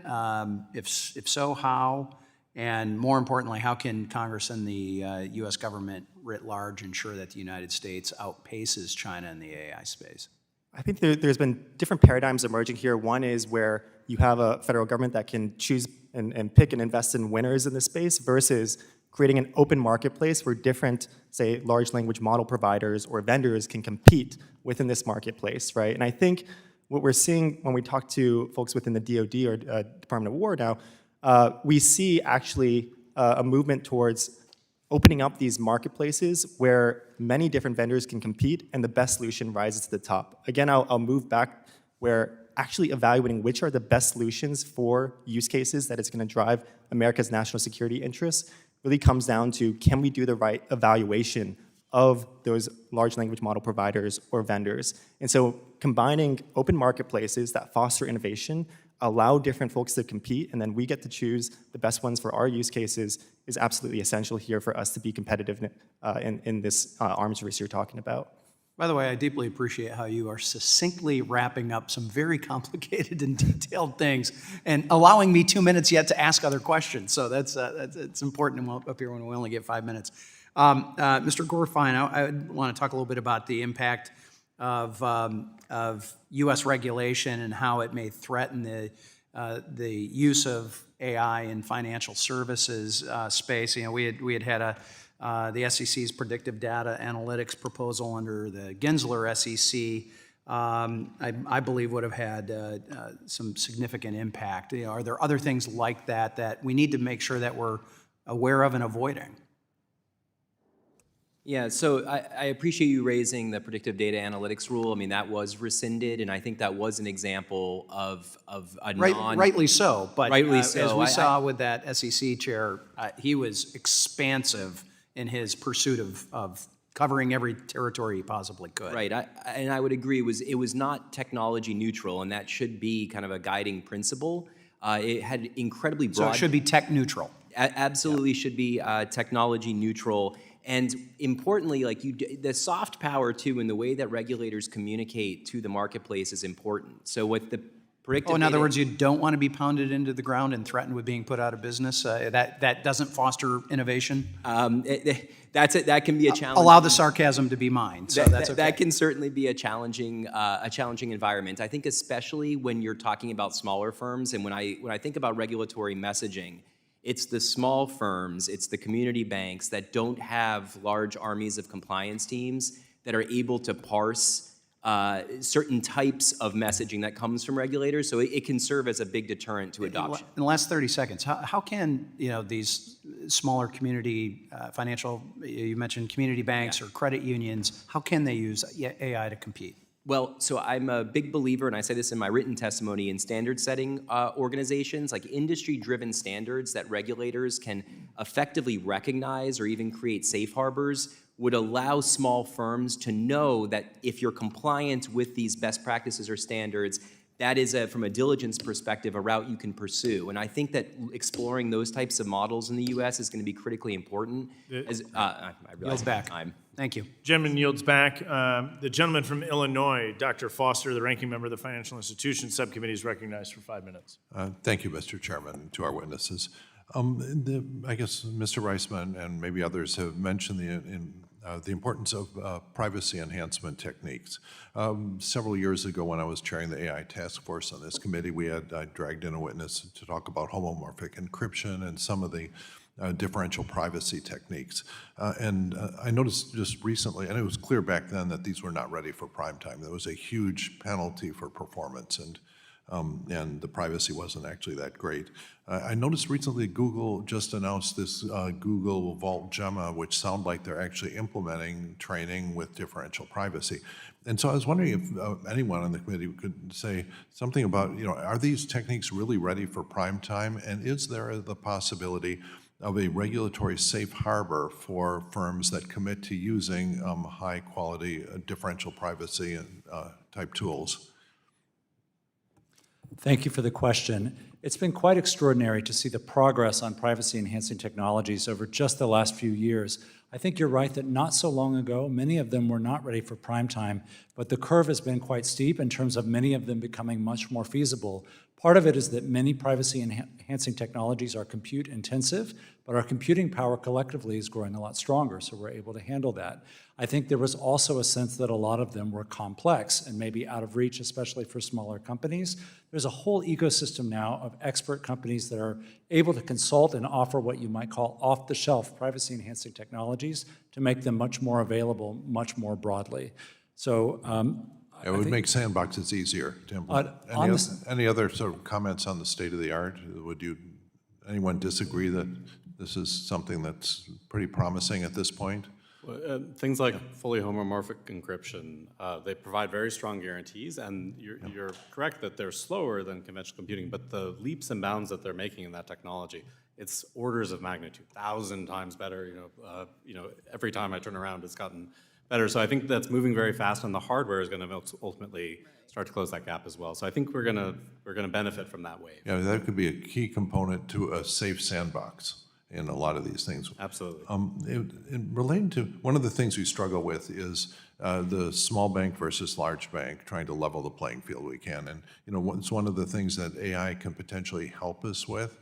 If so, how? And more importantly, how can Congress and the U.S. government writ large ensure that the United States outpaces China in the AI space? I think there's been different paradigms emerging here. One is where you have a federal government that can choose and pick and invest in winners in this space versus creating an open marketplace where different, say, large language model providers or vendors can compete within this marketplace, right? And I think what we're seeing when we talk to folks within the DoD or Department of War now, we see actually a movement towards opening up these marketplaces where many different vendors can compete and the best solution rises to the top. Again, I'll move back where actually evaluating which are the best solutions for use cases that is going to drive America's national security interests really comes down to, can we do the right evaluation of those large language model providers or vendors? And so combining open marketplaces that foster innovation, allow different folks to compete, and then we get to choose the best ones for our use cases is absolutely essential here for us to be competitive in this arms race you're talking about. By the way, I deeply appreciate how you are succinctly wrapping up some very complicated and detailed things and allowing me 2 minutes yet to ask other questions. So that's it's important up here when we only get 5 minutes. Mr. Gorfine, I want to talk a little bit about the impact of U.S. regulation and how it may threaten the use of AI in financial services space. You know, we had the SEC's predictive data analytics proposal under the Gensler SEC. I believe would have had some significant impact. You know, are there other things like that that we need to make sure that we're aware of and avoiding? Yeah, so I appreciate you raising the predictive data analytics rule. I mean, that was rescinded, and I think that was an example of a rightly so, but rightly so. As we saw with that SEC chair, he was expansive in his pursuit of covering every territory he possibly could. Right, and I would agree, it was not technology neutral, and that should be kind of a guiding principle. It had incredibly broad... So it should be tech neutral. Absolutely should be technology neutral. And importantly, like the soft power too, in the way that regulators communicate to the marketplace is important. So with the predictive in other data, words, you don't want to be pounded into the ground and threatened with being put out of business. That doesn't foster innovation. That can be a challenge. Allow the sarcasm to be mine. So that's okay. That can certainly be a challenging environment. I think especially when you're talking about smaller firms, and when I think about regulatory messaging, it's the small firms, it's the community banks that don't have large armies of compliance teams that are able to parse certain types of messaging that comes from regulators, so it can serve as a big deterrent to adoption. In the last 30 seconds, how can these smaller community financial, you mentioned community banks or credit unions, how can they use AI to compete? Well, so I'm a big believer, and I say this in my written testimony, in standard-setting organizations, like industry-driven standards that regulators can effectively recognize or even create safe harbors would allow small firms to know that if you're compliant with these best practices or standards, that is, from a diligence perspective, a route you can pursue. And I think that exploring those types of models in the U.S. is going to be critically important. I realize back. time. Thank you. Gentleman yields back. The gentleman from Illinois, Dr. Foster, the ranking member of the Financial Institutions Subcommittee, is recognized for 5 minutes. Thank you, Mr. Chairman, and to our witnesses. I guess Mr. Reisman and maybe others have mentioned the importance of privacy enhancement techniques. Several years ago, when I was chairing the AI task force on this committee, I dragged in a witness to talk about homomorphic encryption and some of the differential privacy techniques. And I noticed just recently, and it was clear back then that these were not ready for prime time. There was a huge penalty for performance, and the privacy wasn't actually that great. I noticed recently Google just announced this Google Vault Gemma, which sound like they're actually implementing training with differential privacy. And so I was wondering if anyone on the committee could say something about, are these techniques really ready for prime time? And is there the possibility of a regulatory safe harbor for firms that commit to using high-quality differential privacy and type tools? Thank you for the question. It's been quite extraordinary to see the progress on privacy-enhancing technologies over just the last few years. I think you're right that not so long ago, many of them were not ready for prime time, but the curve has been quite steep in terms of many of them becoming much more feasible. Part of it is that many privacy-enhancing technologies are compute-intensive, but our computing power collectively is growing a lot stronger, so we're able to handle that. I think there was also a sense that a lot of them were complex and maybe out of reach, especially for smaller companies. There's a whole ecosystem now of expert companies that are able to consult and offer what you might call off-the-shelf privacy-enhancing technologies to make them much more available, much more broadly. So It would make sandboxes easier to implement. Any other sort of comments on the state of the art? Anyone disagree that this is something that's pretty promising at this point? Things like fully homomorphic encryption, they provide very strong guarantees, and you're correct that they're slower than conventional computing, but the leaps and bounds that they're making in that technology, it's orders of magnitude, 1,000 times better. Every time I turn around, it's gotten better. So I think that's moving very fast, and the hardware is going to ultimately start to close that gap as well. So I think we're going to benefit from that wave. Yeah, that could be a key component to a safe sandbox in a lot of these things. Absolutely. Related to, one of the things we struggle with is the small bank versus large bank, trying to level the playing field we can. And it's one of the things that AI can potentially help us with.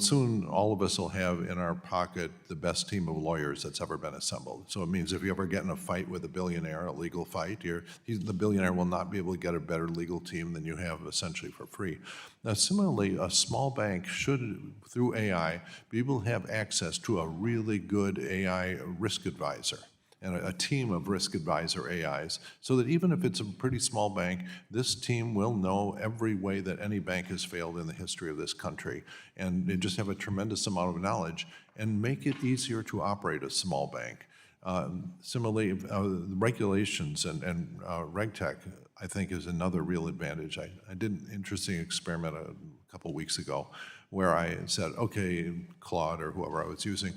Soon all of us will have in our pocket the best team of lawyers that's ever been assembled. So it means if you ever get in a fight with a billionaire, a legal fight, the billionaire will not be able to get a better legal team than you have essentially for free. Now, similarly, a small bank should, through AI, be able to have access to a really good AI risk advisor and a team of risk advisor AIs, so that even if it's a pretty small bank, this team will know every way that any bank has failed in the history of this country, and they just have a tremendous amount of knowledge and make it easier to operate a small bank. Similarly, regulations and RegTech, I think, is another real advantage. I did an interesting experiment a couple weeks ago where I said, okay, Claude or whoever I was using,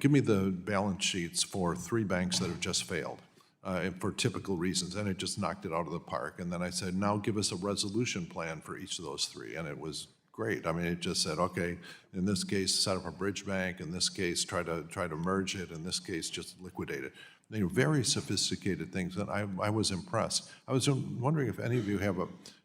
give me the balance sheets for 3 banks that have just failed for typical reasons, and it just knocked it out of the park. And then I said, now give us a resolution plan for each of those 3, and it was great. I mean, it just said, okay, in this case, set up a bridge bank. In this case, try to merge it. In this case, just liquidate it. They were very sophisticated things, and I was impressed. I was wondering if any of you have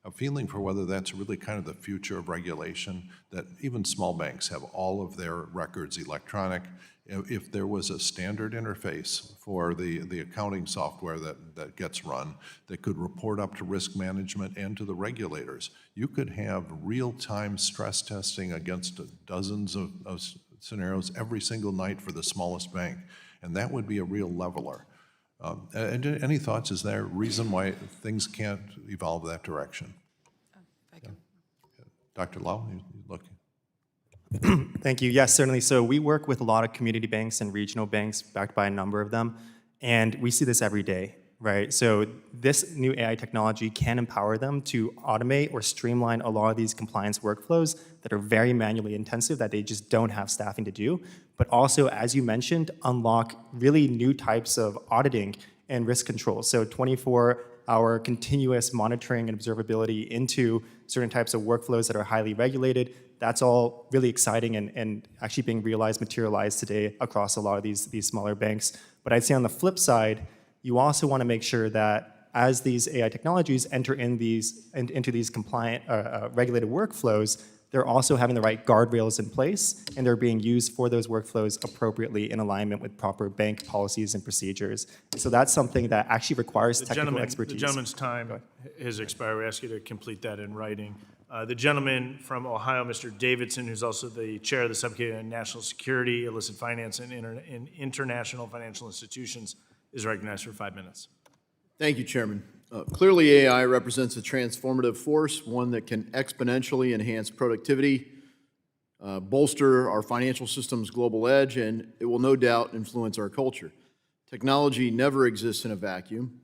a feeling for whether that's really kind of the future of regulation, that even small banks have all of their records electronic. If there was a standard interface for the accounting software that gets run that could report up to risk management and to the regulators, you could have real-time stress testing against dozens of scenarios every single night for the smallest bank, and that would be a real leveler. And any thoughts? Is there a reason why things can't evolve that direction? Dr. Lau, you look. Thank you. Yes, certainly. So we work with a lot of community banks and regional banks, backed by a number of them, and we see this every day, right? So this new AI technology can empower them to automate or streamline a lot of these compliance workflows that are very manually intensive that they just don't have staffing to do, but also, as you mentioned, unlock really new types of auditing and risk control. So 24-hour continuous monitoring and observability into certain types of workflows that are highly regulated. That's all really exciting and actually being materialized today across a lot of these smaller banks. But I'd say on the flip side, you also want to make sure that as these AI technologies enter into these compliant, regulated workflows, they're also having the right guardrails in place, and they're being used for those workflows appropriately in alignment with proper bank policies and procedures. So that's something that actually requires technical expertise. The gentleman's time has expired. We ask you to complete that in writing. The gentleman from Ohio, Mr. Davidson, who's also the chair of the Subcommittee on National Security, Illicit Finance, and International Financial Institutions, is recognized for 5 minutes. Thank you, Chairman. Clearly, AI represents a transformative force, one that can exponentially enhance productivity, bolster our financial system's global edge, and it will no doubt influence our culture. Technology never exists in a vacuum,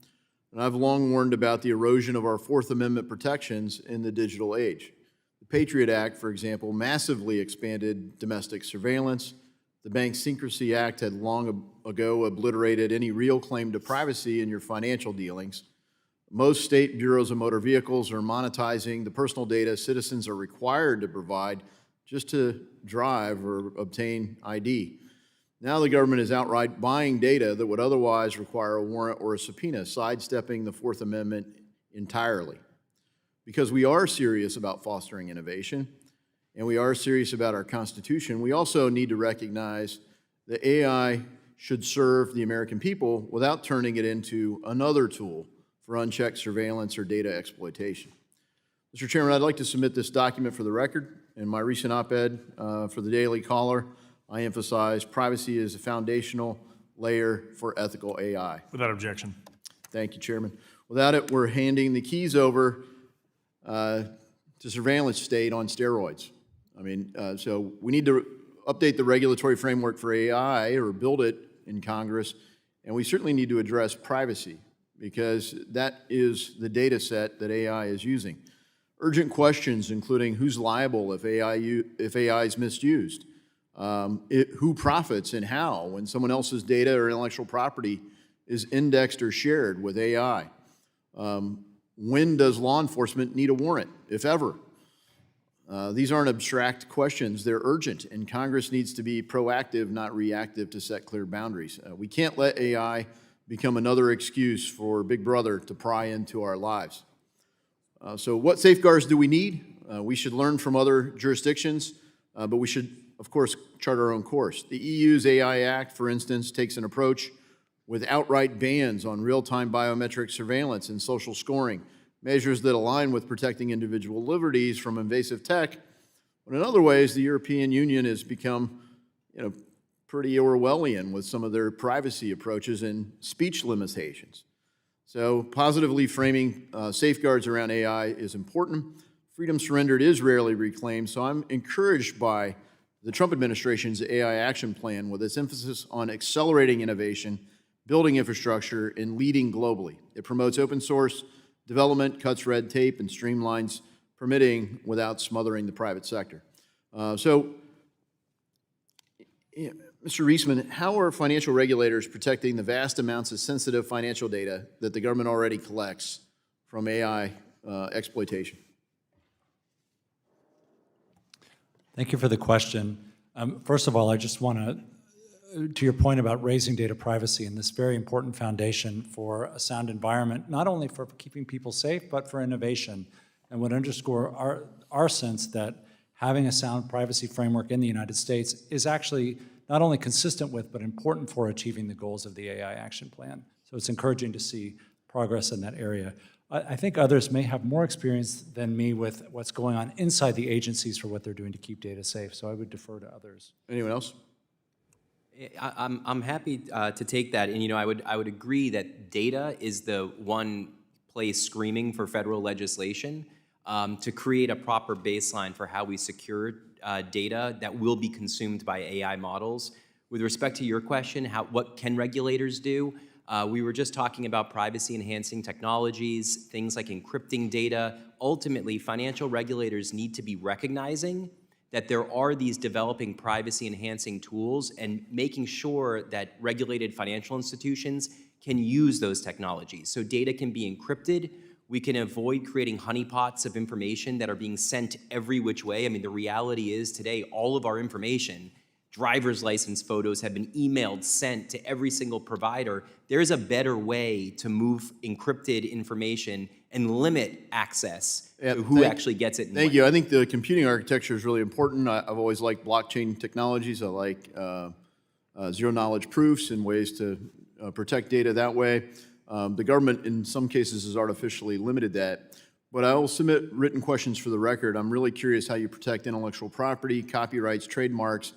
and I've long warned about the erosion of our Fourth Amendment protections in the digital age. The Patriot Act, for example, massively expanded domestic surveillance. The Bank Secrecy Act had long ago obliterated any real claim to privacy in your financial dealings. Most state bureaus of motor vehicles are monetizing the personal data citizens are required to provide just to drive or obtain ID. Now the government is outright buying data that would otherwise require a warrant or a subpoena, sidestepping the Fourth Amendment entirely. Because we are serious about fostering innovation, and we are serious about our Constitution, we also need to recognize that AI should serve the American people without turning it into another tool for unchecked surveillance or data exploitation. Mr. Chairman, I'd like to submit this document for the record. In my recent op-ed for the Daily Caller, I emphasize privacy is a foundational layer for ethical AI. Without objection. Thank you, Chairman. Without it, we're handing the keys over to surveillance state on steroids. I mean, so we need to update the regulatory framework for AI or build it in Congress, and we certainly need to address privacy because that is the data set that AI is using. Urgent questions, including who's liable if AI is misused, who profits and how when someone else's data or intellectual property is indexed or shared with AI. When does law enforcement need a warrant, if ever? These aren't abstract questions, they're urgent, and Congress needs to be proactive, not reactive, to set clear boundaries. We can't let AI become another excuse for Big Brother to pry into our lives. So what safeguards do we need? We should learn from other jurisdictions, but we should, of course, chart our own course. The EU's AI Act, for instance, takes an approach with outright bans on real-time biometric surveillance and social scoring, measures that align with protecting individual liberties from invasive tech. But in other ways, the European Union has become, pretty Orwellian with some of their privacy approaches and speech limitations. So positively framing safeguards around AI is important. Freedom surrendered is rarely reclaimed, so I'm encouraged by the Trump administration's AI action plan with its emphasis on accelerating innovation, building infrastructure, and leading globally. It promotes open source development, cuts red tape, and streamlines permitting without smothering the private sector. Mr. Reisman, how are financial regulators protecting the vast amounts of sensitive financial data that the government already collects from AI exploitation? Thank you for the question. First of all, I just want to your point about raising data privacy and this very important foundation for a sound environment, not only for keeping people safe, but for innovation, and would underscore our sense that having a sound privacy framework in the United States is actually not only consistent with, but important for achieving the goals of the AI Action Plan. So it's encouraging to see progress in that area. I think others may have more experience than me with what's going on inside the agencies for what they're doing to keep data safe, so I would defer to others. Anyone else? I'm happy to take that, and I would agree that data is the one place screaming for federal legislation to create a proper baseline for how we secure data that will be consumed by AI models. With respect to your question, what can regulators do? We were just talking about privacy-enhancing technologies, things like encrypting data. Ultimately, financial regulators need to be recognizing that there are these developing privacy-enhancing tools and making sure that regulated financial institutions can use those technologies. So data can be encrypted. We can avoid creating honeypots of information that are being sent every which way. I mean, the reality is today, all of our information, driver's license photos have been emailed, sent to every single provider. There's a better way to move encrypted information and limit access to who actually gets it. Thank you. I think the computing architecture is really important. I've always liked blockchain technologies. I like zero-knowledge proofs and ways to protect data that way. The government, in some cases, has artificially limited that. But I will submit written questions for the record. I'm really curious how you protect intellectual property, copyrights, trademarks,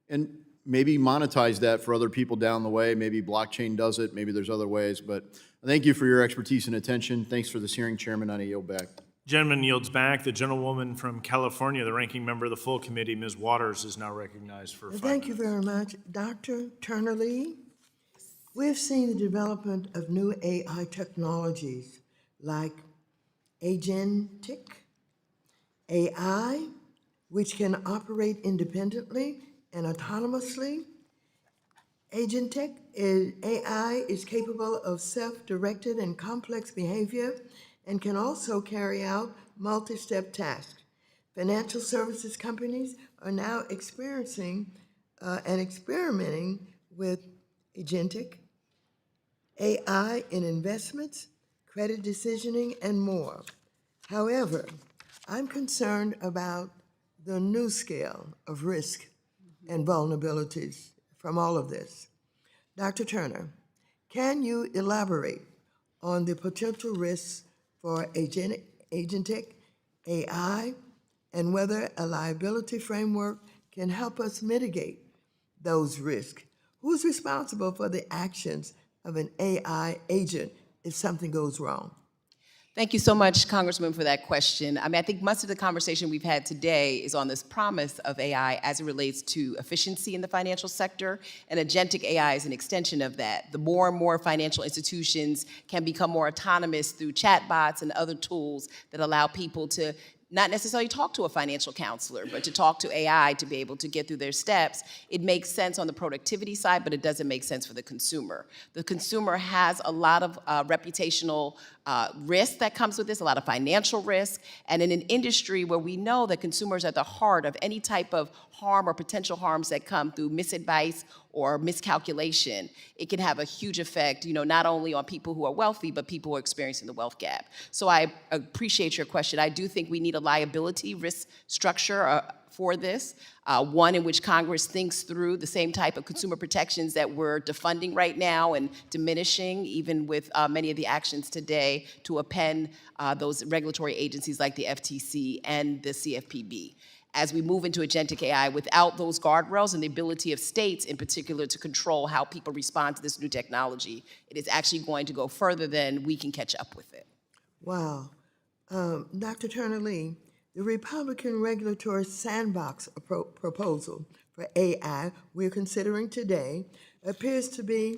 and maybe monetize that for other people down the way. Maybe blockchain does it. Maybe there's other ways. But thank you for your expertise and attention. Thanks for this hearing, Chairman. I yield back. Gentleman yields back. The gentlewoman from California, the ranking member of the full committee, Ms. Waters, is now recognized for 5 minutes. Thank you very much. Dr. Turner-Lee, we've seen the development of new AI technologies like agentic AI, which can operate independently and autonomously. AI is capable of self-directed and complex behavior and can also carry out multi-step tasks. Financial services companies are now experiencing and experimenting with agentic AI in investments, credit decisioning, and more. However, I'm concerned about the new scale of risk and vulnerabilities from all of this. Dr. Turner, can you elaborate on the potential risks for agentic AI and whether a liability framework can help us mitigate those risks? Who's responsible for the actions of an AI agent if something goes wrong? Thank you so much, Congressman, for that question. I mean, I think much of the conversation we've had today is on this promise of AI as it relates to efficiency in the financial sector, and agentic AI is an extension of that. The more and more financial institutions can become more autonomous through chatbots and other tools that allow people to not necessarily talk to a financial counselor, but to talk to AI to be able to get through their steps. It makes sense on the productivity side, but it doesn't make sense for the consumer. The consumer has a lot of reputational risk that comes with this, a lot of financial risk, and in an industry where we know that consumers are at the heart of any type of harm or potential harms that come through misadvice or miscalculation, it can have a huge effect, not only on people who are wealthy, but people who are experiencing the wealth gap. So I appreciate your question. I do think we need a liability risk structure for this, one in which Congress thinks through the same type of consumer protections that we're defunding right now and diminishing, even with many of the actions today to append those regulatory agencies like the FTC and the CFPB. As we move into agentic AI, without those guardrails and the ability of states in particular to control how people respond to this new technology, it is actually going to go further than we can catch up with it. Wow. Dr. Turner-Lee, the Republican regulatory sandbox proposal for AI we're considering today appears to be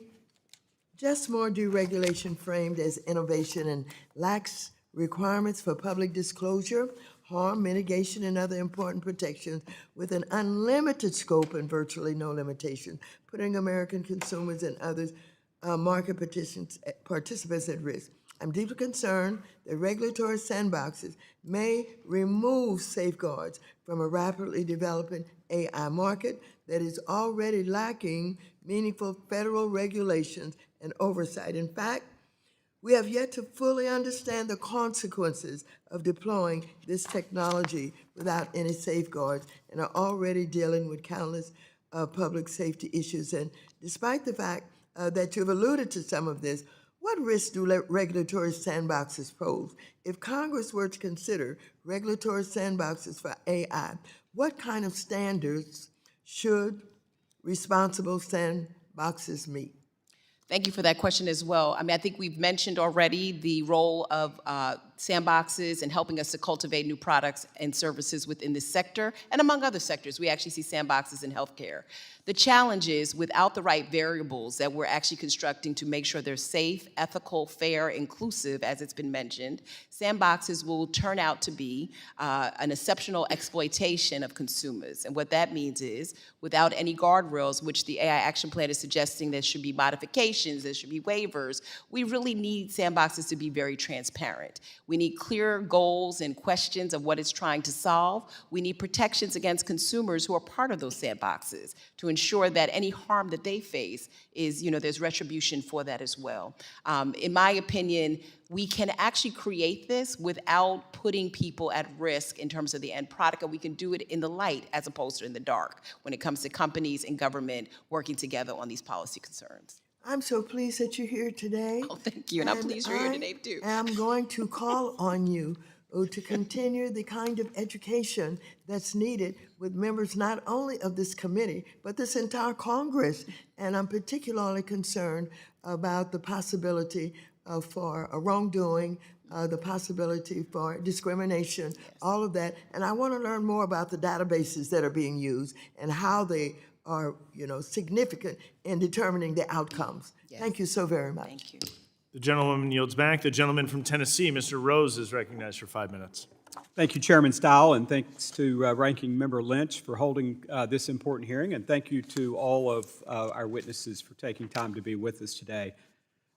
just more deregulation framed as innovation and lacks requirements for public disclosure, harm mitigation, and other important protections with an unlimited scope and virtually no limitations, putting American consumers and others market participants at risk. I'm deeply concerned that regulatory sandboxes may remove safeguards from a rapidly developing AI market that is already lacking meaningful federal regulations and oversight. In fact, we have yet to fully understand the consequences of deploying this technology without any safeguards and are already dealing with countless public safety issues. And despite the fact that you've alluded to some of this, what risks do regulatory sandboxes pose? If Congress were to consider regulatory sandboxes for AI, what kind of standards should responsible sandboxes meet? Thank you for that question as well. I mean, I think we've mentioned already the role of sandboxes and helping us to cultivate new products and services within this sector, and among other sectors. We actually see sandboxes in healthcare. The challenge is, without the right variables that we're actually constructing to make sure they're safe, ethical, fair, inclusive, as it's been mentioned, sandboxes will turn out to be an exceptional exploitation of consumers. And what that means is, without any guardrails, which the AI Action Plan is suggesting there should be modifications, there should be waivers, we really need sandboxes to be very transparent. We need clear goals and questions of what it's trying to solve. We need protections against consumers who are part of those sandboxes to ensure that any harm that they face is, there's retribution for that as well. In my opinion, we can actually create this without putting people at risk in terms of the end product, and we can do it in the light as opposed to in the dark when it comes to companies and government working together on these policy concerns. I'm so pleased that you're here today. Oh, thank you, and I'm pleased you're here today, too. I'm going to call on you to continue the kind of education that's needed with members not only of this committee, but this entire Congress. And I'm particularly concerned about the possibility for wrongdoing, the possibility for discrimination, all of that. And I want to learn more about the databases that are being used and how they are, significant in determining the outcomes. Yes. Thank you so very much. Thank you. The gentleman yields back. The gentleman from Tennessee, Mr. Rose, is recognized for 5 minutes. Thank you, Chairman Steil, and thanks to Ranking Member Lynch for holding this important hearing, and thank you to all of our witnesses for taking time to be with us today.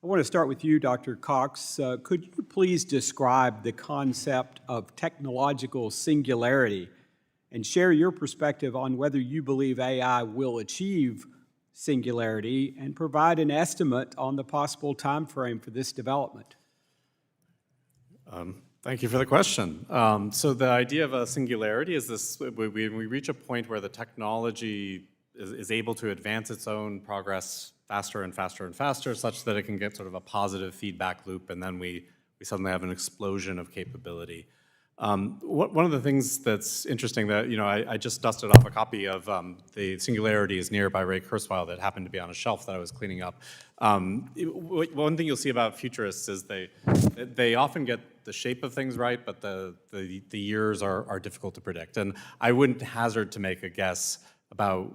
I want to start with you, Dr. Cox. Could you please describe the concept of technological singularity and share your perspective on whether you believe AI will achieve singularity and provide an estimate on the possible time frame for this development? Thank you for the question. So the idea of a singularity is this: when we reach a point where the technology is able to advance its own progress faster and faster and faster, such that it can get sort of a positive feedback loop, and then we suddenly have an explosion of capability. One of the things that's interesting that, I just dusted off a copy of The Singularity is Near by Ray Kurzweil that happened to be on a shelf that I was cleaning up. One thing you'll see about futurists is they often get the shape of things right, but the years are difficult to predict. And I wouldn't hazard to make a guess about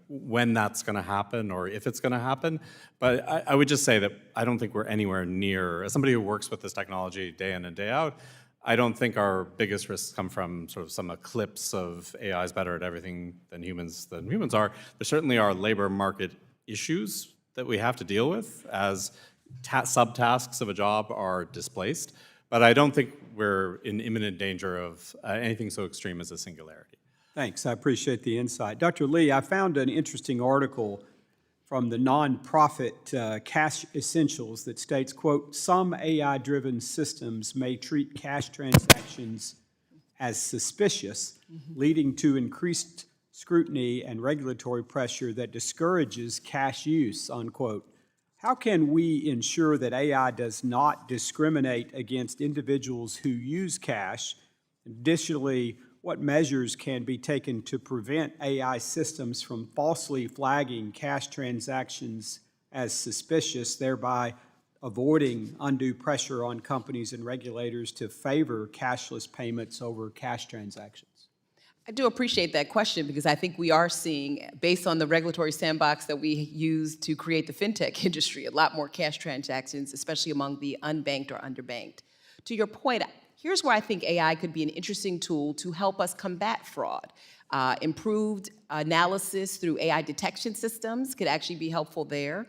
when that's going to happen or if it's going to happen. But I would just say that I don't think we're anywhere near, as somebody who works with this technology day in and day out, I don't think our biggest risks come from sort of some eclipse of AI is better at everything than humans are. There certainly are labor market issues that we have to deal with as subtasks of a job are displaced. But I don't think we're in imminent danger of anything so extreme as a singularity. Thanks, I appreciate the insight. Dr. Lee, I found an interesting article from the nonprofit Cash Essentials that states, quote, some AI-driven systems may treat cash transactions as suspicious, leading to increased scrutiny and regulatory pressure that discourages cash use, unquote. How can we ensure that AI does not discriminate against individuals who use cash? Additionally, what measures can be taken to prevent AI systems from falsely flagging cash transactions as suspicious, thereby avoiding undue pressure on companies and regulators to favor cashless payments over cash transactions? I do appreciate that question because I think we are seeing, based on the regulatory sandbox that we use to create the fintech industry, a lot more cash transactions, especially among the unbanked or underbanked. To your point, here's where I think AI could be an interesting tool to help us combat fraud. Improved analysis through AI detection systems could actually be helpful there.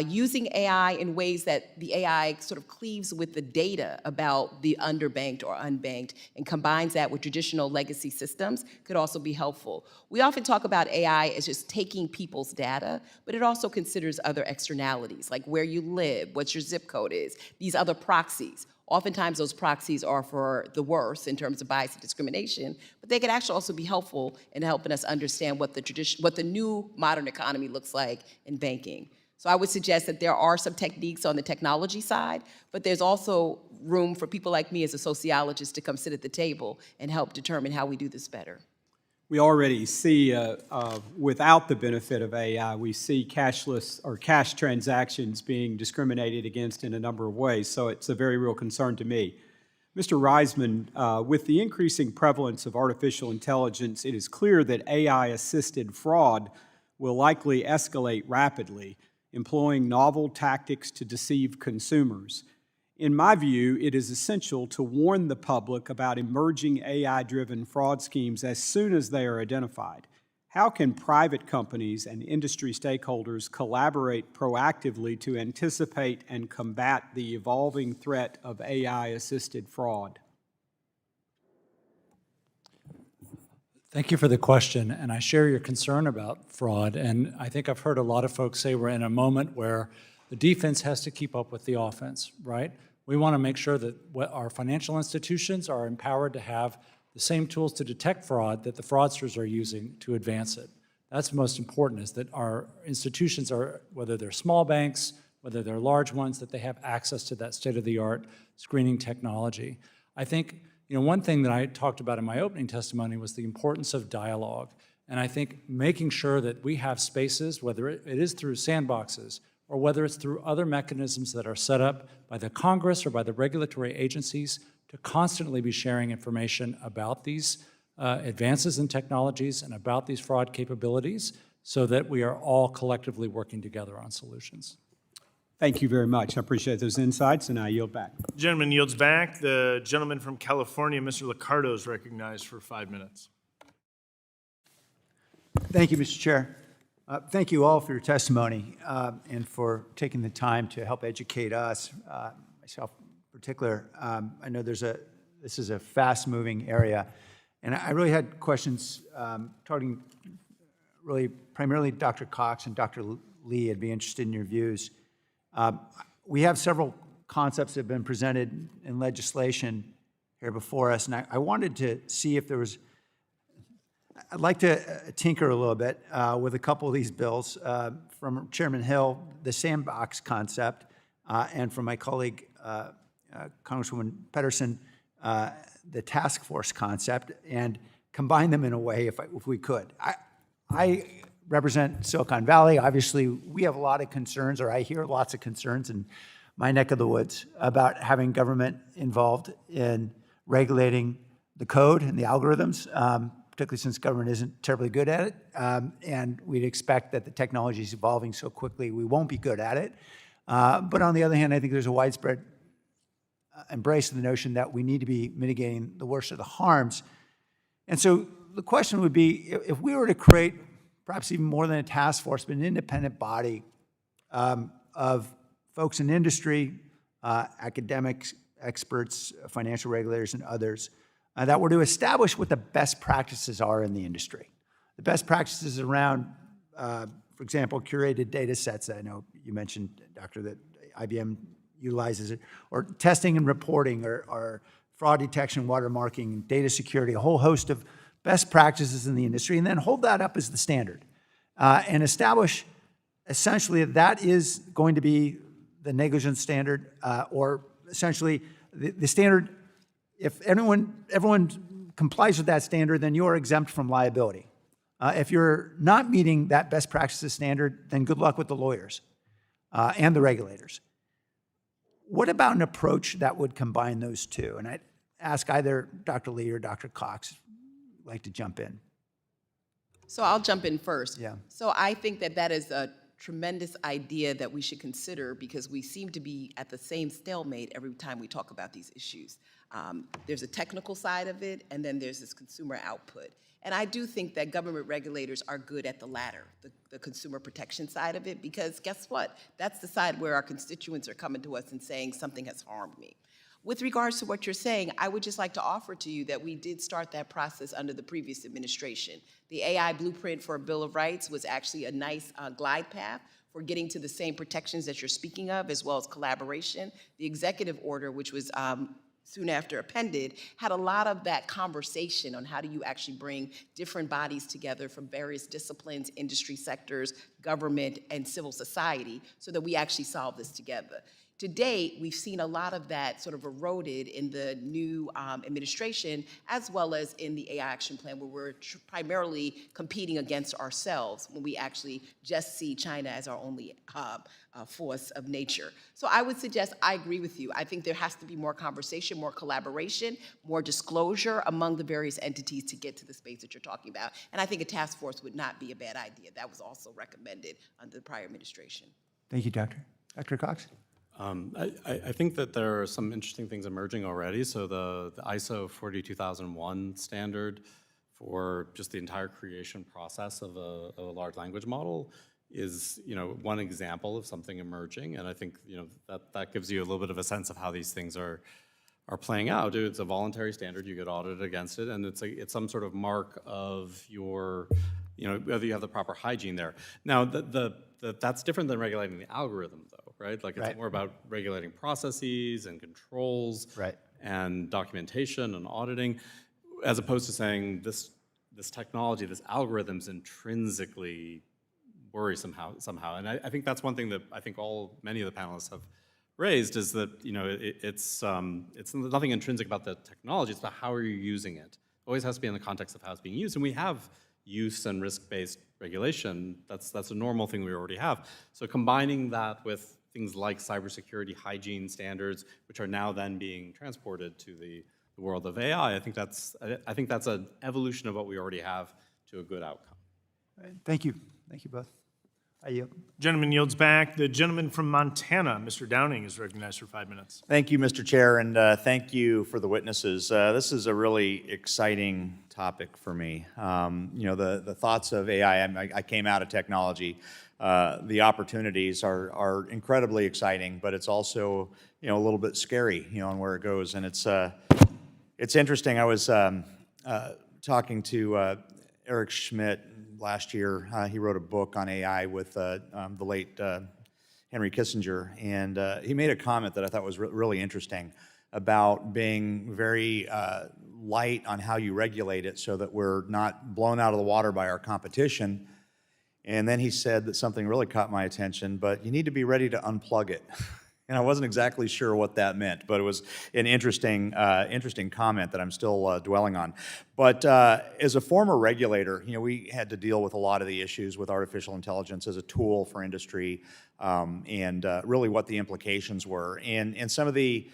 Using AI in ways that the AI sort of cleaves with the data about the underbanked or unbanked and combines that with traditional legacy systems could also be helpful. We often talk about AI as just taking people's data, but it also considers other externalities, like where you live, what your zip code is, these other proxies. Oftentimes those proxies are for the worse in terms of bias and discrimination, but they could actually also be helpful in helping us understand what the new modern economy looks like in banking. So I would suggest that there are some techniques on the technology side, but there's also room for people like me as a sociologist to come sit at the table and help determine how we do this better. We already see, without the benefit of AI, we see cashless or cash transactions being discriminated against in a number of ways, so it's a very real concern to me. Mr. Reisman, with the increasing prevalence of artificial intelligence, it is clear that AI-assisted fraud will likely escalate rapidly, employing novel tactics to deceive consumers. In my view, it is essential to warn the public about emerging AI-driven fraud schemes as soon as they are identified. How can private companies and industry stakeholders collaborate proactively to anticipate and combat the evolving threat of AI-assisted fraud? Thank you for the question, and I share your concern about fraud, and I think I've heard a lot of folks say we're in a moment where the defense has to keep up with the offense, right? We want to make sure that our financial institutions are empowered to have the same tools to detect fraud that the fraudsters are using to advance it. That's most important, is that our institutions are, whether they're small banks, whether they're large ones, that they have access to that state-of-the-art screening technology. I think, one thing that I talked about in my opening testimony was the importance of dialogue. And I think making sure that we have spaces, whether it is through sandboxes or whether it's through other mechanisms that are set up by the Congress or by the regulatory agencies, to constantly be sharing information about these advances in technologies and about these fraud capabilities so that we are all collectively working together on solutions. Thank you very much. I appreciate those insights, and I yield back. Gentleman yields back. The gentleman from California, Mr. Liccardo, is recognized for 5 minutes. Thank you, Mr. Chair. Thank you all for your testimony and for taking the time to help educate us, myself in particular. I know this is a fast-moving area, and I really had questions targeting really primarily Dr. Cox and Dr. Lee. I'd be interested in your views. We have several concepts that have been presented in legislation here before us, and I wanted to see if there was, I'd like to tinker a little bit with a couple of these bills. From Chairman Hill, the sandbox concept, and from my colleague, Congresswoman Pedersen, the task force concept, and combine them in a way if we could. I represent Silicon Valley. Obviously, we have a lot of concerns, or I hear lots of concerns in my neck of the woods about having government involved in regulating the code and the algorithms, particularly since government isn't terribly good at it. And we'd expect that the technology is evolving so quickly, we won't be good at it. But on the other hand, I think there's a widespread embrace of the notion that we need to be mitigating the worst of the harms. And so the question would be, if we were to create perhaps even more than a task force, but an independent body of folks in industry, academics, experts, financial regulators, and others, that were to establish what the best practices are in the industry. The best practices around, for example, curated data sets. I know you mentioned, Doctor, that IBM utilizes it, or testing and reporting, or fraud detection, watermarking, data security, a whole host of best practices in the industry, and then hold that up as the standard and establish essentially that is going to be the negligence standard, or essentially the standard. If everyone complies with that standard, then you are exempt from liability. If you're not meeting that best practices standard, then good luck with the lawyers and the regulators. What about an approach that would combine those two? And I'd ask either Dr. Lee or Dr. Cox like to jump in. So I'll jump in first. Yeah. So I think that is a tremendous idea that we should consider, because we seem to be at the same stalemate every time we talk about these issues. There's a technical side of it, and then there's this consumer output. And I do think that government regulators are good at the latter, the consumer protection side of it, because guess what? That's the side where our constituents are coming to us and saying something has harmed me. With regards to what you're saying, I would just like to offer to you that we did start that process under the previous administration. The AI blueprint for a Bill of Rights was actually a nice glide path for getting to the same protections that you're speaking of, as well as collaboration. The executive order, which was soon after appended, had a lot of that conversation on how do you actually bring different bodies together from various disciplines, industry sectors, government, and civil society, so that we actually solve this together. To date, we've seen a lot of that sort of eroded in the new administration, as well as in the AI action plan, where we're primarily competing against ourselves when we actually just see China as our only force of nature. So I would suggest, I agree with you. I think there has to be more conversation, more collaboration, more disclosure among the various entities to get to the space that you're talking about. And I think a task force would not be a bad idea. That was also recommended under the prior administration. Thank you, Doctor. Dr. Cox? I think that there are some interesting things emerging already. So the ISO 42001 standard for just the entire creation process of a large language model is, one example of something emerging. And I think, that gives you a little bit of a sense of how these things are playing out. It's a voluntary standard, you get audited against it, and it's some sort of mark of your, whether you have the proper hygiene there. Now, that's different than regulating the algorithm, though, right? Like, it's more about regulating processes and controls and documentation and auditing, as opposed to saying this technology, this algorithm's intrinsically worrisome somehow. And I think that's one thing that I think many of the panelists have raised, is that it's nothing intrinsic about the technology, it's about how are you using it. It always has to be in the context of how it's being used, and we have use and risk-based regulation. That's a normal thing we already have. So combining that with things like cybersecurity hygiene standards, which are now then being transported to the world of AI, I think that's an evolution of what we already have to a good outcome. Thank you. Thank you both. I yield. Gentleman yields back. The gentleman from Montana, Mr. Downing, is recognized for 5 minutes. Thank you, Mr. Chair, and thank you for the witnesses. This is a really exciting topic for me. The thoughts of AI, I came out of technology. The opportunities are incredibly exciting, but it's also, a little bit scary, on where it goes. And it's interesting. I was talking to Eric Schmidt last year. He wrote a book on AI with the late Henry Kissinger, and he made a comment that I thought was really interesting about being very light on how you regulate it so that we're not blown out of the water by our competition. And then he said that something really caught my attention, but you need to be ready to unplug it. And I wasn't exactly sure what that meant, but it was an interesting comment that I'm still dwelling on. But as a former regulator, we had to deal with a lot of the issues with artificial intelligence as a tool for industry, and really what the implications were. And some of the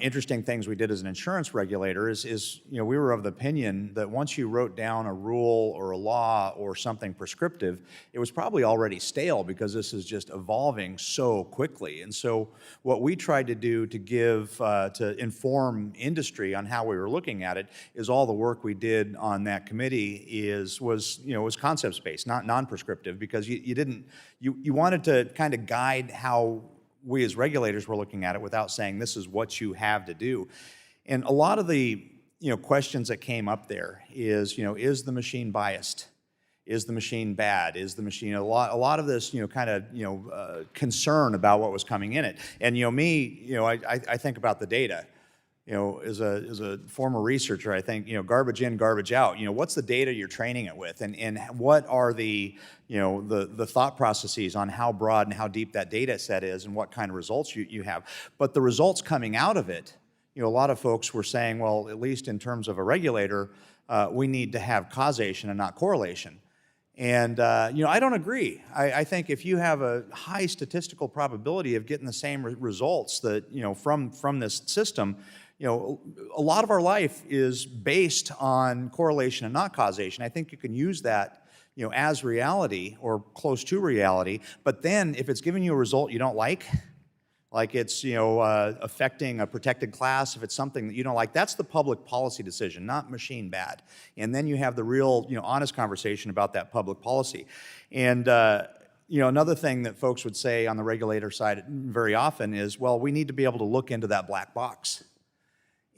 interesting things we did as an insurance regulator is we were of the opinion that once you wrote down a rule or a law or something prescriptive, it was probably already stale because this is just evolving so quickly. And so what we tried to do to to inform industry on how we were looking at it is all the work we did on that committee was concepts-based, not non-prescriptive, because you wanted to kind of guide how we as regulators were looking at it without saying this is what you have to do. And a lot of the questions that came up there is the machine biased? Is the machine bad? Is the machine a lot of this concern about what was coming in it? And I think about the data. As a former researcher, I think, garbage in, garbage out. What's the data you're training it with? And what are the thought processes on how broad and how deep that data set is and what kind of results you have? But the results coming out of it, a lot of folks were saying, well, at least in terms of a regulator, we need to have causation and not correlation. And, I don't agree. I think if you have a high statistical probability of getting the same results that, from this system, a lot of our life is based on correlation and not causation. I think you can use that, as reality or close to reality. But then if it's giving you a result you don't like it's, affecting a protected class, if it's something that you don't like, that's the public policy decision, not machine bad. And then you have the real, honest conversation about that public policy. And, another thing that folks would say on the regulator side very often is, well, we need to be able to look into that black box.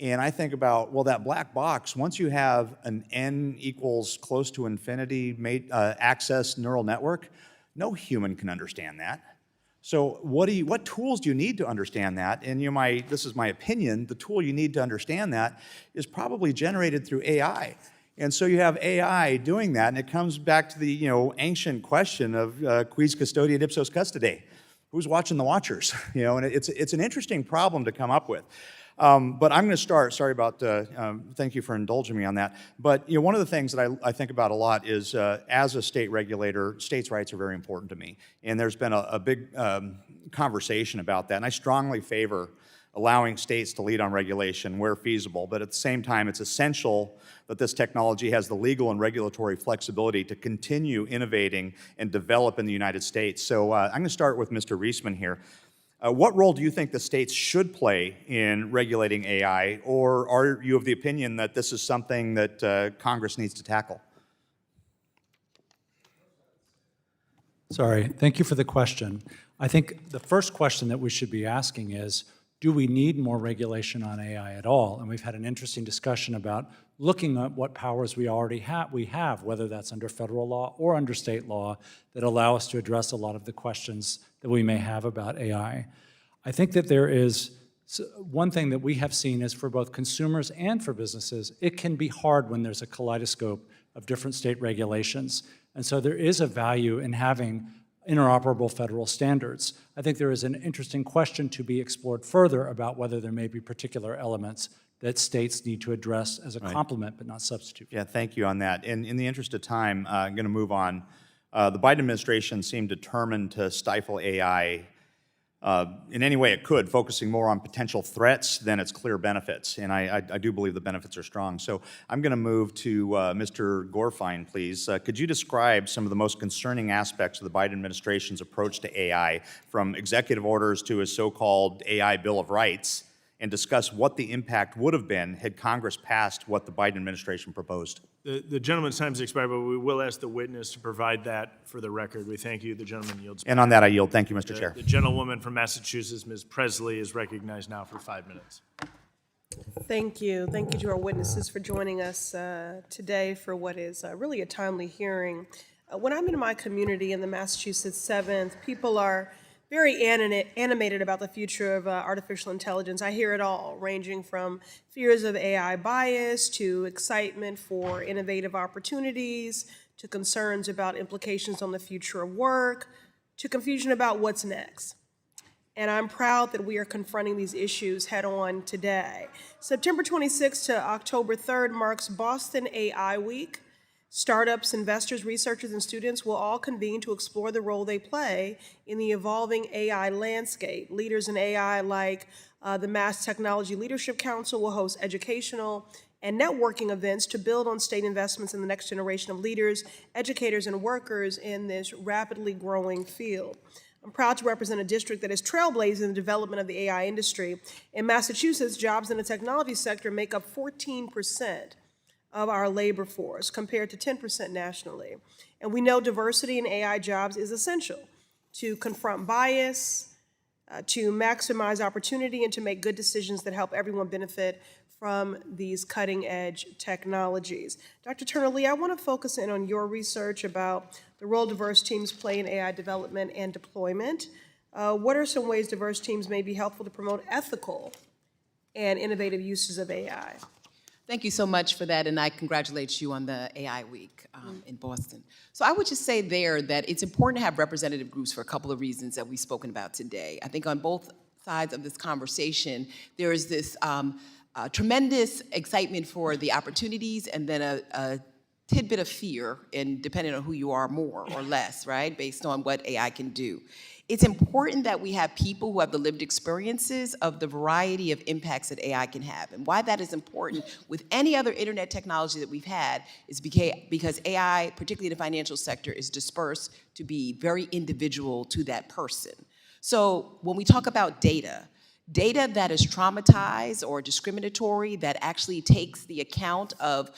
And I think about, well, that black box, once you have an n equals close to infinity access neural network, no human can understand that. So what tools do you need to understand that? And this is my opinion, the tool you need to understand that is probably generated through AI. And so you have AI doing that, and it comes back to the ancient question of quis custodiet ipsos custode? Who's watching the watchers? And it's an interesting problem to come up with. But I'm going to start, sorry about, thank you for indulging me on that. But one of the things that I think about a lot is, as a state regulator, states' rights are very important to me. And there's been a big conversation about that. And I strongly favor allowing states to lead on regulation where feasible. But at the same time, it's essential that this technology has the legal and regulatory flexibility to continue innovating and develop in the United States. So I'm going to start with Mr. Reisman here. What role do you think the states should play in regulating AI, or are you of the opinion that this is something that Congress needs to tackle? Sorry, thank you for the question. I think the first question that we should be asking is, do we need more regulation on AI at all? And we've had an interesting discussion about looking at what powers we already have, whether that's under federal law or under state law, that allow us to address a lot of the questions that we may have about AI. I think that there is one thing that we have seen is for both consumers and for businesses, it can be hard when there's a kaleidoscope of different state regulations. And so there is a value in having interoperable federal standards. I think there is an interesting question to be explored further about whether there may be particular elements that states need to address as a complement but not substitute. Yeah, thank you on that. And in the interest of time, I'm going to move on. The Biden administration seemed determined to stifle AI in any way it could, focusing more on potential threats than its clear benefits. And I do believe the benefits are strong. So I'm going to move to Mr. Gorfine, please. Could you describe some of the most concerning aspects of the Biden administration's approach to AI, from executive orders to a so-called AI Bill of Rights, and discuss what the impact would have been had Congress passed what the Biden administration proposed? The gentleman's time has expired, but we will ask the witness to provide that for the record. We thank you. The gentleman yields. And on that, I yield. Thank you, Mr. Chair. The gentlewoman from Massachusetts, Ms. Presley, is recognized now for 5 minutes. Thank you. Thank you to our witnesses for joining us today for what is really a timely hearing. When I'm in my community in the Massachusetts 7th, people are very animated about the future of artificial intelligence. I hear it all, ranging from fears of AI bias to excitement for innovative opportunities, to concerns about implications on the future of work, to confusion about what's next. And I'm proud that we are confronting these issues head on today. September 26th to October 3rd marks Boston AI Week. Startups, investors, researchers, and students will all convene to explore the role they play in the evolving AI landscape. Leaders in AI like the Mass Technology Leadership Council will host educational and networking events to build on state investments in the next generation of leaders, educators, and workers in this rapidly growing field. I'm proud to represent a district that is trailblazing the development of the AI industry. In Massachusetts, jobs in the technology sector make up 14% of our labor force, compared to 10% nationally. And we know diversity in AI jobs is essential to confront bias, to maximize opportunity, and to make good decisions that help everyone benefit from these cutting-edge technologies. Dr. Turner-Lee, I want to focus in on your research about the role diverse teams play in AI development and deployment. What are some ways diverse teams may be helpful to promote ethical and innovative uses of AI? Thank you so much for that, and I congratulate you on the AI Week in Boston. So I would just say there that it's important to have representative groups for a couple of reasons that we've spoken about today. I think on both sides of this conversation, there is this tremendous excitement for the opportunities and then a tidbit of fear, and depending on who you are, more or less, right, based on what AI can do. It's important that we have people who have the lived experiences of the variety of impacts that AI can have. And why that is important with any other internet technology that we've had is because AI, particularly in the financial sector, is dispersed to be very individual to that person. So when we talk about data that is traumatized or discriminatory, that actually takes the account of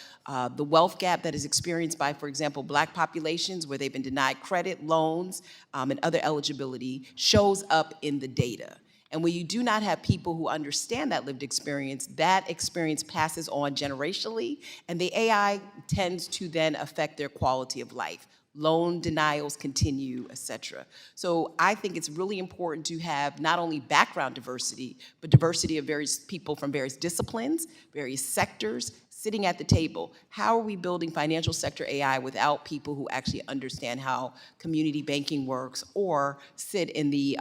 the wealth gap that is experienced by, for example, Black populations where they've been denied credit, loans, and other eligibility, shows up in the data. And when you do not have people who understand that lived experience, that experience passes on generationally, and the AI tends to then affect their quality of life. Loan denials continue, et cetera. So I think it's really important to have not only background diversity, but diversity of various people from various disciplines, various sectors, sitting at the table. How are we building financial sector AI without people who actually understand how community banking works or sit in the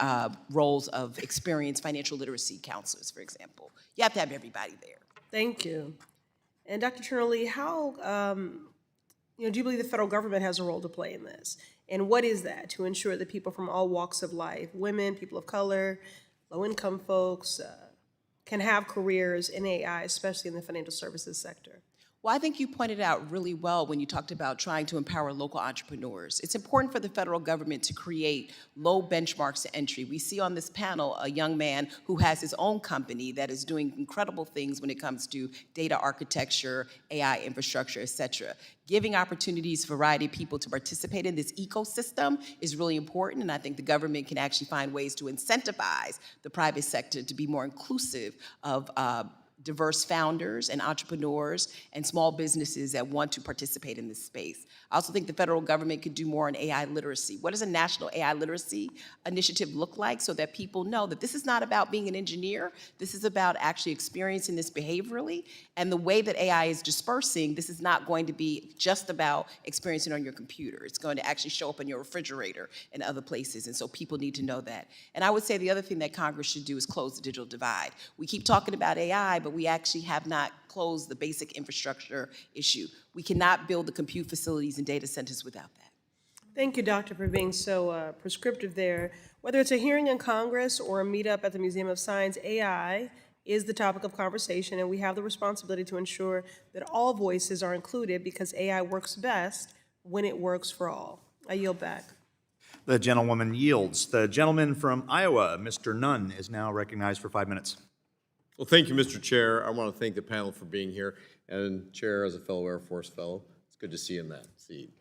roles of experienced financial literacy counselors, for example? You have to have everybody there. Thank you. And Dr. Turner-Lee, how, do you believe the federal government has a role to play in this? And what is that to ensure that people from all walks of life, women, people of color, low-income folks, can have careers in AI, especially in the financial services sector? Well, I think you pointed out really well when you talked about trying to empower local entrepreneurs. It's important for the federal government to create low benchmarks to entry. We see on this panel a young man who has his own company that is doing incredible things when it comes to data architecture, AI infrastructure, et cetera. Giving opportunities for a variety of people to participate in this ecosystem is really important, and I think the government can actually find ways to incentivize the private sector to be more inclusive of diverse founders and entrepreneurs and small businesses that want to participate in this space. I also think the federal government could do more on AI literacy. What does a national AI literacy initiative look like so that people know that this is not about being an engineer, this is about actually experiencing this behaviorally, and the way that AI is dispersing, this is not going to be just about experiencing on your computer. It's going to actually show up in your refrigerator and other places, and so people need to know that. And I would say the other thing that Congress should do is close the digital divide. We keep talking about AI, but we actually have not closed the basic infrastructure issue. We cannot build the compute facilities and data centers without that. Thank you, Doctor, for being so prescriptive there. Whether it's a hearing in Congress or a meetup at the Museum of Science, AI is the topic of conversation, and we have the responsibility to ensure that all voices are included because AI works best when it works for all. I yield back. The gentlewoman yields. The gentleman from Iowa, Mr. Nunn, is now recognized for 5 minutes. Well, thank you, Mr. Chair. I want to thank the panel for being here, and Chair, as a fellow Air Force fellow, it's good to see you in that seat.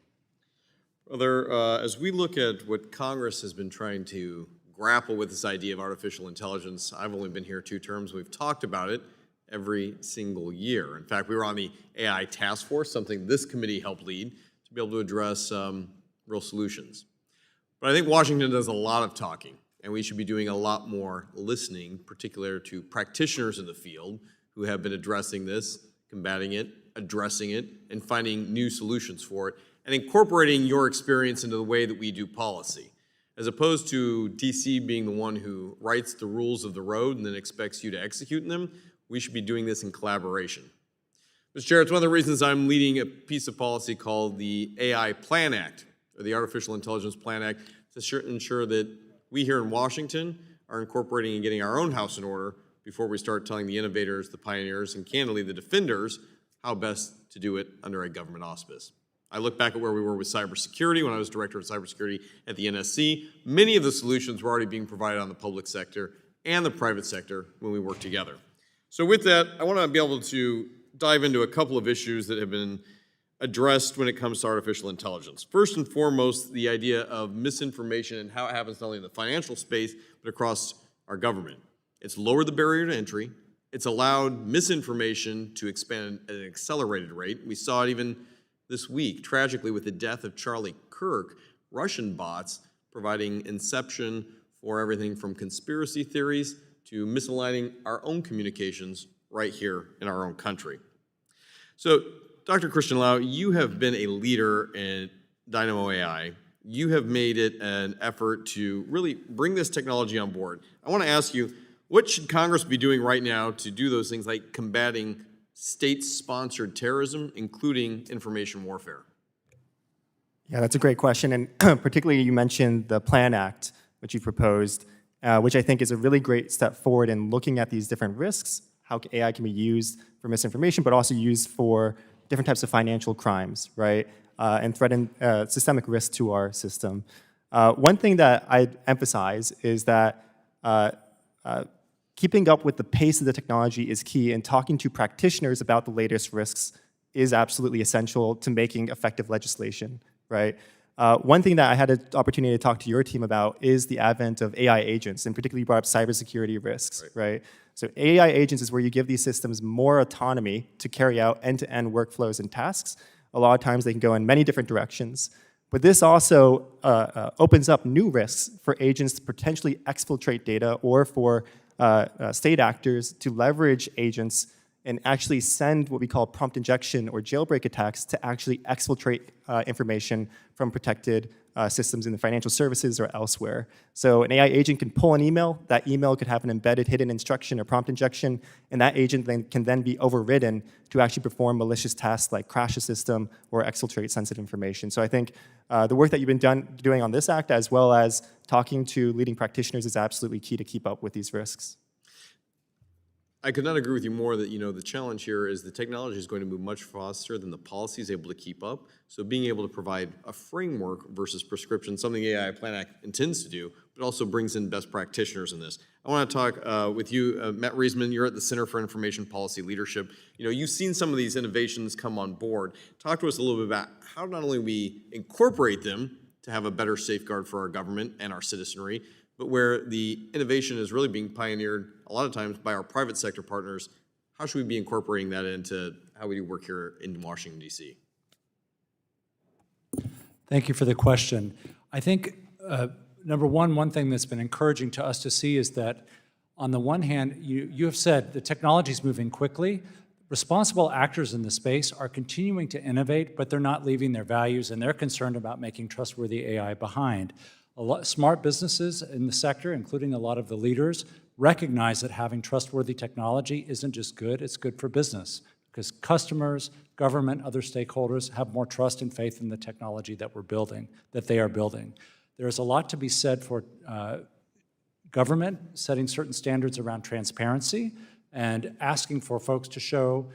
Brother, as we look at what Congress has been trying to grapple with this idea of artificial intelligence, I've only been here 2 terms. We've talked about it every single year. In fact, we were on the AI task force, something this committee helped lead, to be able to address real solutions. But I think Washington does a lot of talking, and we should be doing a lot more listening, particularly to practitioners in the field who have been addressing this, combating it, addressing it, and finding new solutions for it, and incorporating your experience into the way that we do policy. As opposed to DC being the one who writes the rules of the road and then expects you to execute them, we should be doing this in collaboration. Mr. Chair, it's one of the reasons I'm leading a piece of policy called the AI Plan Act, or the Artificial Intelligence Plan Act, to ensure that we here in Washington are incorporating and getting our own house in order before we start telling the innovators, the pioneers, and candidly the defenders how best to do it under a government auspice. I look back at where we were with cybersecurity when I was director of cybersecurity at the NSC. Many of the solutions were already being provided on the public sector and the private sector when we worked together. So with that, I want to be able to dive into a couple of issues that have been addressed when it comes to artificial intelligence. First and foremost, the idea of misinformation and how it happens not only in the financial space, but across our government. It's lowered the barrier to entry. It's allowed misinformation to expand at an accelerated rate. We saw it even this week, tragically, with the death of Charlie Kirk, Russian bots providing inception for everything from conspiracy theories to misaligning our own communications right here in our own country. So, Dr. Christian Lau, you have been a leader in Dynamo AI. You have made it an effort to really bring this technology on board. I want to ask you, what should Congress be doing right now to do those things like combating state-sponsored terrorism, including information warfare? Yeah, that's a great question, and particularly you mentioned the PLAN Act, which you proposed, which I think is a really great step forward in looking at these different risks, how AI can be used for misinformation, but also used for different types of financial crimes, right, and threaten systemic risk to our system. One thing that I'd emphasize is that keeping up with the pace of the technology is key, and talking to practitioners about the latest risks is absolutely essential to making effective legislation, right? One thing that I had an opportunity to talk to your team about is the advent of AI agents, and particularly you brought up cybersecurity risks, right? So AI agents is where you give these systems more autonomy to carry out end-to-end workflows and tasks. A lot of times they can go in many different directions. But this also opens up new risks for agents to potentially exfiltrate data, or for state actors to leverage agents and actually send what we call prompt injection or jailbreak attacks to actually exfiltrate information from protected systems in the financial services or elsewhere. So an AI agent can pull an email, that email could have an embedded hidden instruction or prompt injection, and that agent can then be overridden to actually perform malicious tasks like crash a system or exfiltrate sensitive information. So I think the work that you've been doing on this act, as well as talking to leading practitioners, is absolutely key to keep up with these risks. I could not agree with you more that, the challenge here is the technology is going to move much faster than the policy is able to keep up. So being able to provide a framework versus prescription, something the AI Plan Act intends to do, but also brings in best practitioners in this. I want to talk with you, Matt Reisman. You're at the Center for Information Policy Leadership. You've seen some of these innovations come on board. Talk to us a little bit about how not only we incorporate them to have a better safeguard for our government and our citizenry, but where the innovation is really being pioneered a lot of times by our private sector partners. How should we be incorporating that into how we do work here in Washington, D.C.? Thank you for the question. I think, number one thing that's been encouraging to us to see is that, on the one hand, you have said the technology is moving quickly. Responsible actors in the space are continuing to innovate, but they're not leaving their values, and they're concerned about making trustworthy AI behind. Smart businesses in the sector, including a lot of the leaders, recognize that having trustworthy technology isn't just good, it's good for business, because customers, government, other stakeholders have more trust and faith in the technology that we're building, that they are building. There's a lot to be said for government setting certain standards around transparency and asking for folks to show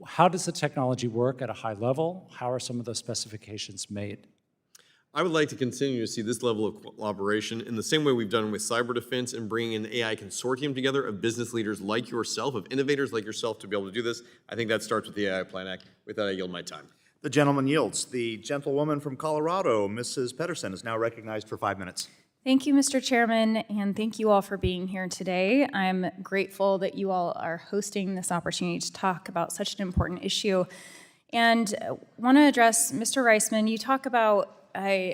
how does the technology work at a high level, how are some of those specifications made. I would like to continue to see this level of collaboration in the same way we've done with cyber defense and bringing an AI consortium together of business leaders like yourself, of innovators like yourself to be able to do this. I think that starts with the AI Plan Act. With that, I yield my time. The gentleman yields. The gentlewoman from Colorado, Mrs. Pedersen, is now recognized for 5 minutes. Thank you, Mr. Chairman, and thank you all for being here today. I'm grateful that you all are hosting this opportunity to talk about such an important issue. And I want to address, Mr. Reisman, you talk about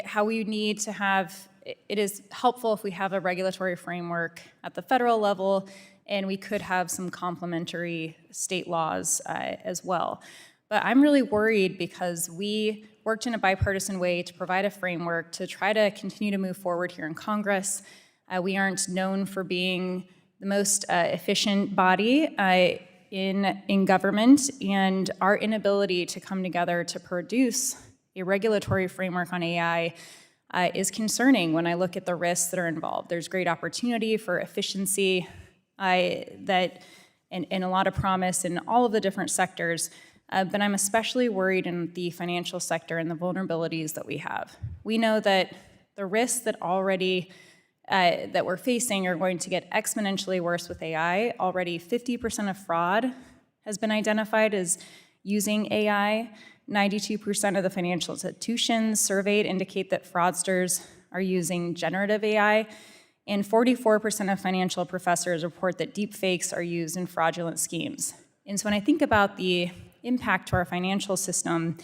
how we need to have, it is helpful if we have a regulatory framework at the federal level, and we could have some complementary state laws as well. But I'm really worried because we worked in a bipartisan way to provide a framework to try to continue to move forward here in Congress. We aren't known for being the most efficient body in government, and our inability to come together to produce a regulatory framework on AI is concerning when I look at the risks that are involved. There's great opportunity for efficiency and a lot of promise in all of the different sectors, but I'm especially worried in the financial sector and the vulnerabilities that we have. We know that the risks that already that we're facing are going to get exponentially worse with AI. Already 50% of fraud has been identified as using AI. 92% of the financial institutions surveyed indicate that fraudsters are using generative AI, and 44% of financial professors report that deepfakes are used in fraudulent schemes. And so when I think about the impact to our financial system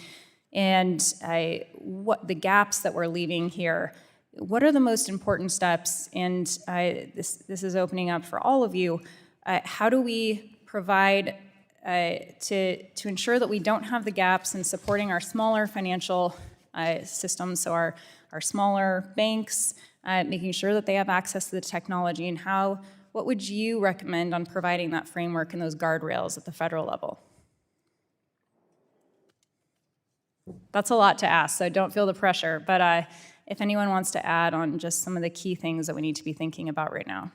and what the gaps that we're leaving here, what are the most important steps? And this is opening up for all of you. How do we provide to ensure that we don't have the gaps in supporting our smaller financial systems, so our smaller banks, making sure that they have access to the technology, and what would you recommend on providing that framework and those guardrails at the federal level? That's a lot to ask, so don't feel the pressure, but if anyone wants to add on just some of the key things that we need to be thinking about right now.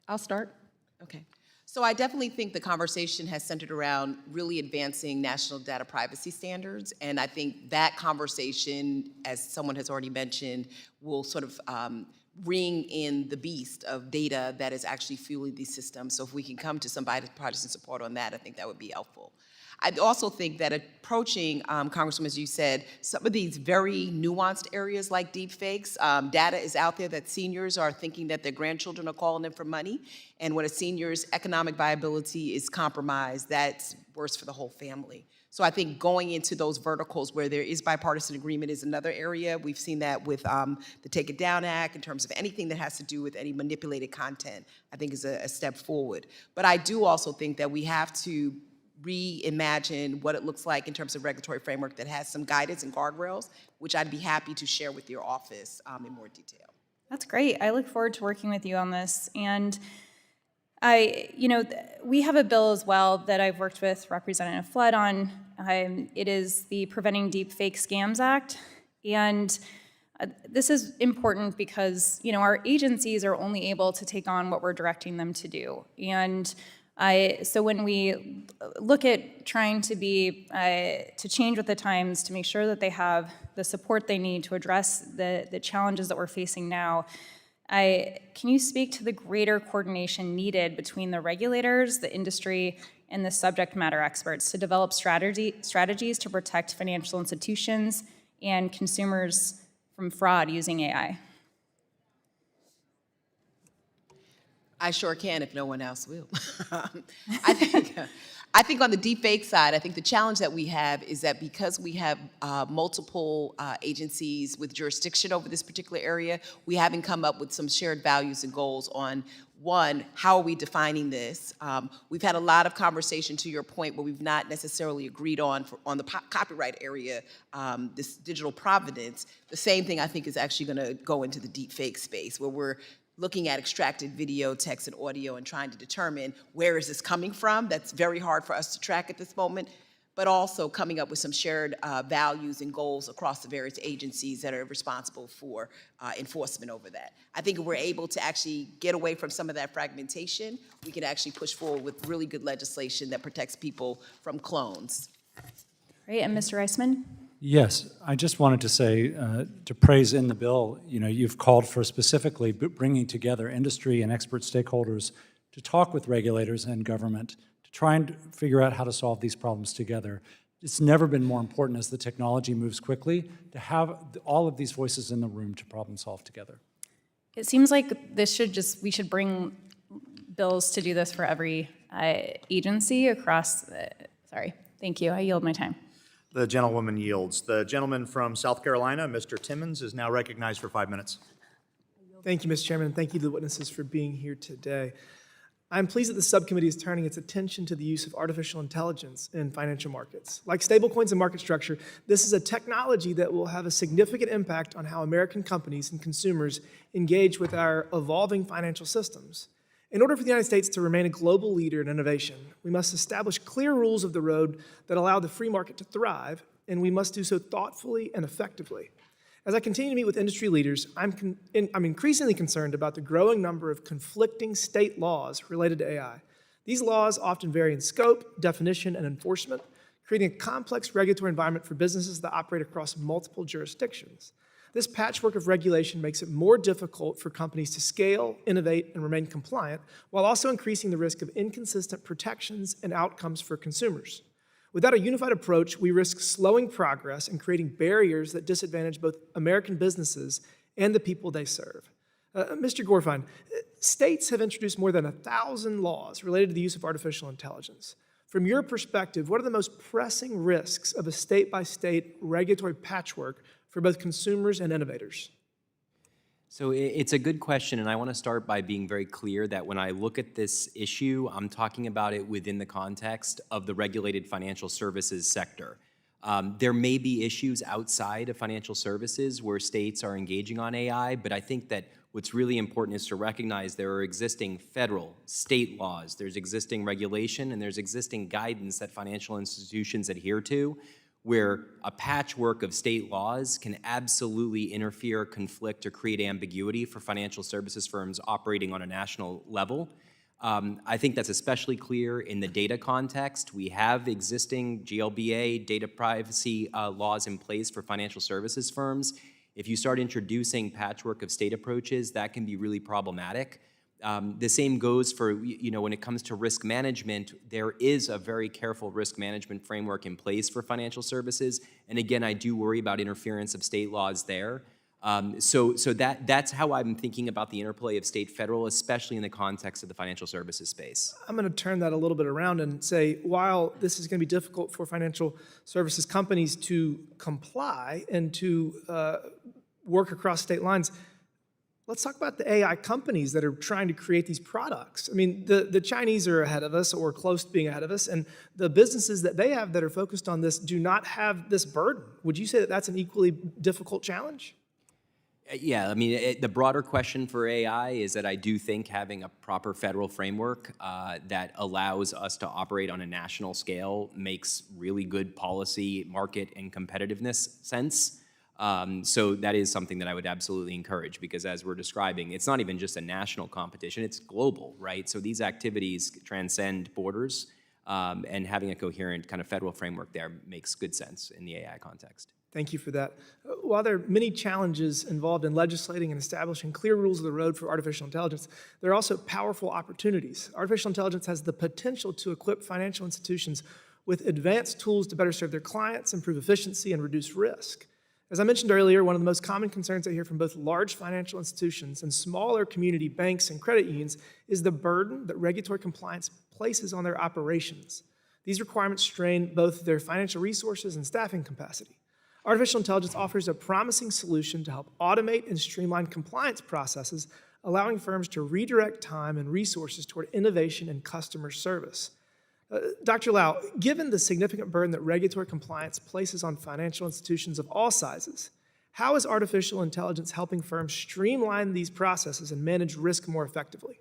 I'll start. Okay. So I definitely think the conversation has centered around really advancing national data privacy standards, and I think that conversation, as someone has already mentioned, will sort of ring in the beast of data that is actually fueling these systems. So if we can come to some bipartisan support on that, I think that would be helpful. I also think that approaching, Congressman, as you said, some of these very nuanced areas like deepfakes, data is out there that seniors are thinking that their grandchildren are calling them for money, and when a senior's economic viability is compromised, that's worse for the whole family. So I think going into those verticals where there is bipartisan agreement is another area. We've seen that with the Take It Down Act in terms of anything that has to do with any manipulated content, I think is a step forward. But I do also think that we have to reimagine what it looks like in terms of regulatory framework that has some guidance and guardrails, which I'd be happy to share with your office in more detail. That's great. I look forward to working with you on this. And we have a bill as well that I've worked with Representative Flood on. It is the Preventing Deepfake Scams Act. And this is important because, our agencies are only able to take on what we're directing them to do. And so when we look at trying to change with the times, to make sure that they have the support they need to address the challenges that we're facing now, can you speak to the greater coordination needed between the regulators, the industry, and the subject matter experts to develop strategies to protect financial institutions and consumers from fraud using AI? I sure can if no one else will. I think on the deepfake side, I think the challenge that we have is that because we have multiple agencies with jurisdiction over this particular area, we haven't come up with some shared values and goals on, one, how are we defining this? We've had a lot of conversation, to your point, where we've not necessarily agreed on the copyright area, this digital provenance. The same thing I think is actually gonna go into the deepfake space, where we're looking at extracted video, text, and audio and trying to determine where is this coming from. That's very hard for us to track at this moment. but also coming up with some shared values and goals across the various agencies that are responsible for enforcement over that. I think if we're able to actually get away from some of that fragmentation, we can actually push forward with really good legislation that protects people from clones. Right, and Mr. Reisman? Yes, I just wanted to say, to praise in the bill, you've called for specifically bringing together industry and expert stakeholders to talk with regulators and government to try and figure out how to solve these problems together. It's never been more important as the technology moves quickly to have all of these voices in the room to problem solve together. It seems like we should bring bills to do this for every agency across, sorry, thank you, I yield my time. The gentlewoman yields. The gentleman from South Carolina, Mr. Timmons, is now recognized for 5 minutes. Thank you, Mr. Chairman, and thank you to the witnesses for being here today. I'm pleased that the subcommittee is turning its attention to the use of artificial intelligence in financial markets. Like stablecoins and market structure, this is a technology that will have a significant impact on how American companies and consumers engage with our evolving financial systems. In order for the United States to remain a global leader in innovation, we must establish clear rules of the road that allow the free market to thrive, and we must do so thoughtfully and effectively. As I continue to meet with industry leaders, I'm increasingly concerned about the growing number of conflicting state laws related to AI. These laws often vary in scope, definition, and enforcement, creating a complex regulatory environment for businesses that operate across multiple jurisdictions. This patchwork of regulation makes it more difficult for companies to scale, innovate, and remain compliant, while also increasing the risk of inconsistent protections and outcomes for consumers. Without a unified approach, we risk slowing progress and creating barriers that disadvantage both American businesses and the people they serve. Mr. Gorfine, states have introduced more than 1,000 laws related to the use of artificial intelligence. From your perspective, what are the most pressing risks of a state-by-state regulatory patchwork for both consumers and innovators? So it's a good question, and I want to start by being very clear that when I look at this issue, I'm talking about it within the context of the regulated financial services sector. There may be issues outside of financial services where states are engaging on AI, but I think that what's really important is to recognize there are existing federal, state laws, there's existing regulation, and there's existing guidance that financial institutions adhere to, where a patchwork of state laws can absolutely interfere, conflict, or create ambiguity for financial services firms operating on a national level. I think that's especially clear in the data context. We have existing GLBA data privacy laws in place for financial services firms. If you start introducing patchwork of state approaches, that can be really problematic. The same goes for, when it comes to risk management, there is a very careful risk management framework in place for financial services. And again, I do worry about interference of state laws there. So that's how I'm thinking about the interplay of state federal, especially in the context of the financial services space. I'm going to turn that a little bit around and say, while this is going to be difficult for financial services companies to comply and to work across state lines, let's talk about the AI companies that are trying to create these products. I mean, the Chinese are ahead of us or close to being ahead of us, and the businesses that they have that are focused on this do not have this burden. Would you say that that's an equally difficult challenge? Yeah, I mean, the broader question for AI is that I do think having a proper federal framework that allows us to operate on a national scale makes really good policy, market, and competitiveness sense. So that is something that I would absolutely encourage, because as we're describing, it's not even just a national competition, it's global, right? So these activities transcend borders, and having a coherent kind of federal framework there makes good sense in the AI context. Thank you for that. While there are many challenges involved in legislating and establishing clear rules of the road for artificial intelligence, there are also powerful opportunities. Artificial intelligence has the potential to equip financial institutions with advanced tools to better serve their clients, improve efficiency, and reduce risk. As I mentioned earlier, one of the most common concerns I hear from both large financial institutions and smaller community banks and credit unions is the burden that regulatory compliance places on their operations. These requirements strain both their financial resources and staffing capacity. Artificial intelligence offers a promising solution to help automate and streamline compliance processes, allowing firms to redirect time and resources toward innovation and customer service. Dr. Lau, given the significant burden that regulatory compliance places on financial institutions of all sizes, how is artificial intelligence helping firms streamline these processes and manage risk more effectively?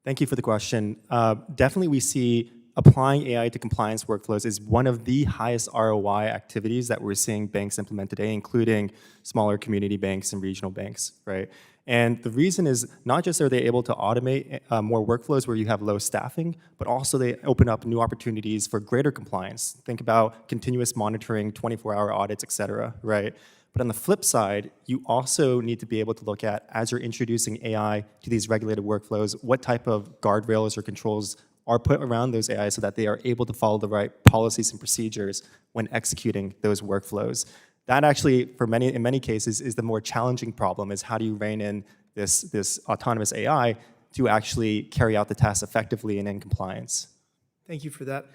Thank you for the question. Definitely we see applying AI to compliance workflows is one of the highest ROI activities that we're seeing banks implement today, including smaller community banks and regional banks, right? And the reason is not just are they able to automate more workflows where you have low staffing, but also they open up new opportunities for greater compliance. Think about continuous monitoring, 24-hour audits, et cetera, right? But on the flip side, you also need to be able to look at, as you're introducing AI to these regulated workflows, what type of guardrails or controls are put around those AI so that they are able to follow the right policies and procedures when executing those workflows. That actually, in many cases, is the more challenging problem, is how do you rein in this autonomous AI to actually carry out the task effectively and in compliance? Thank you for that.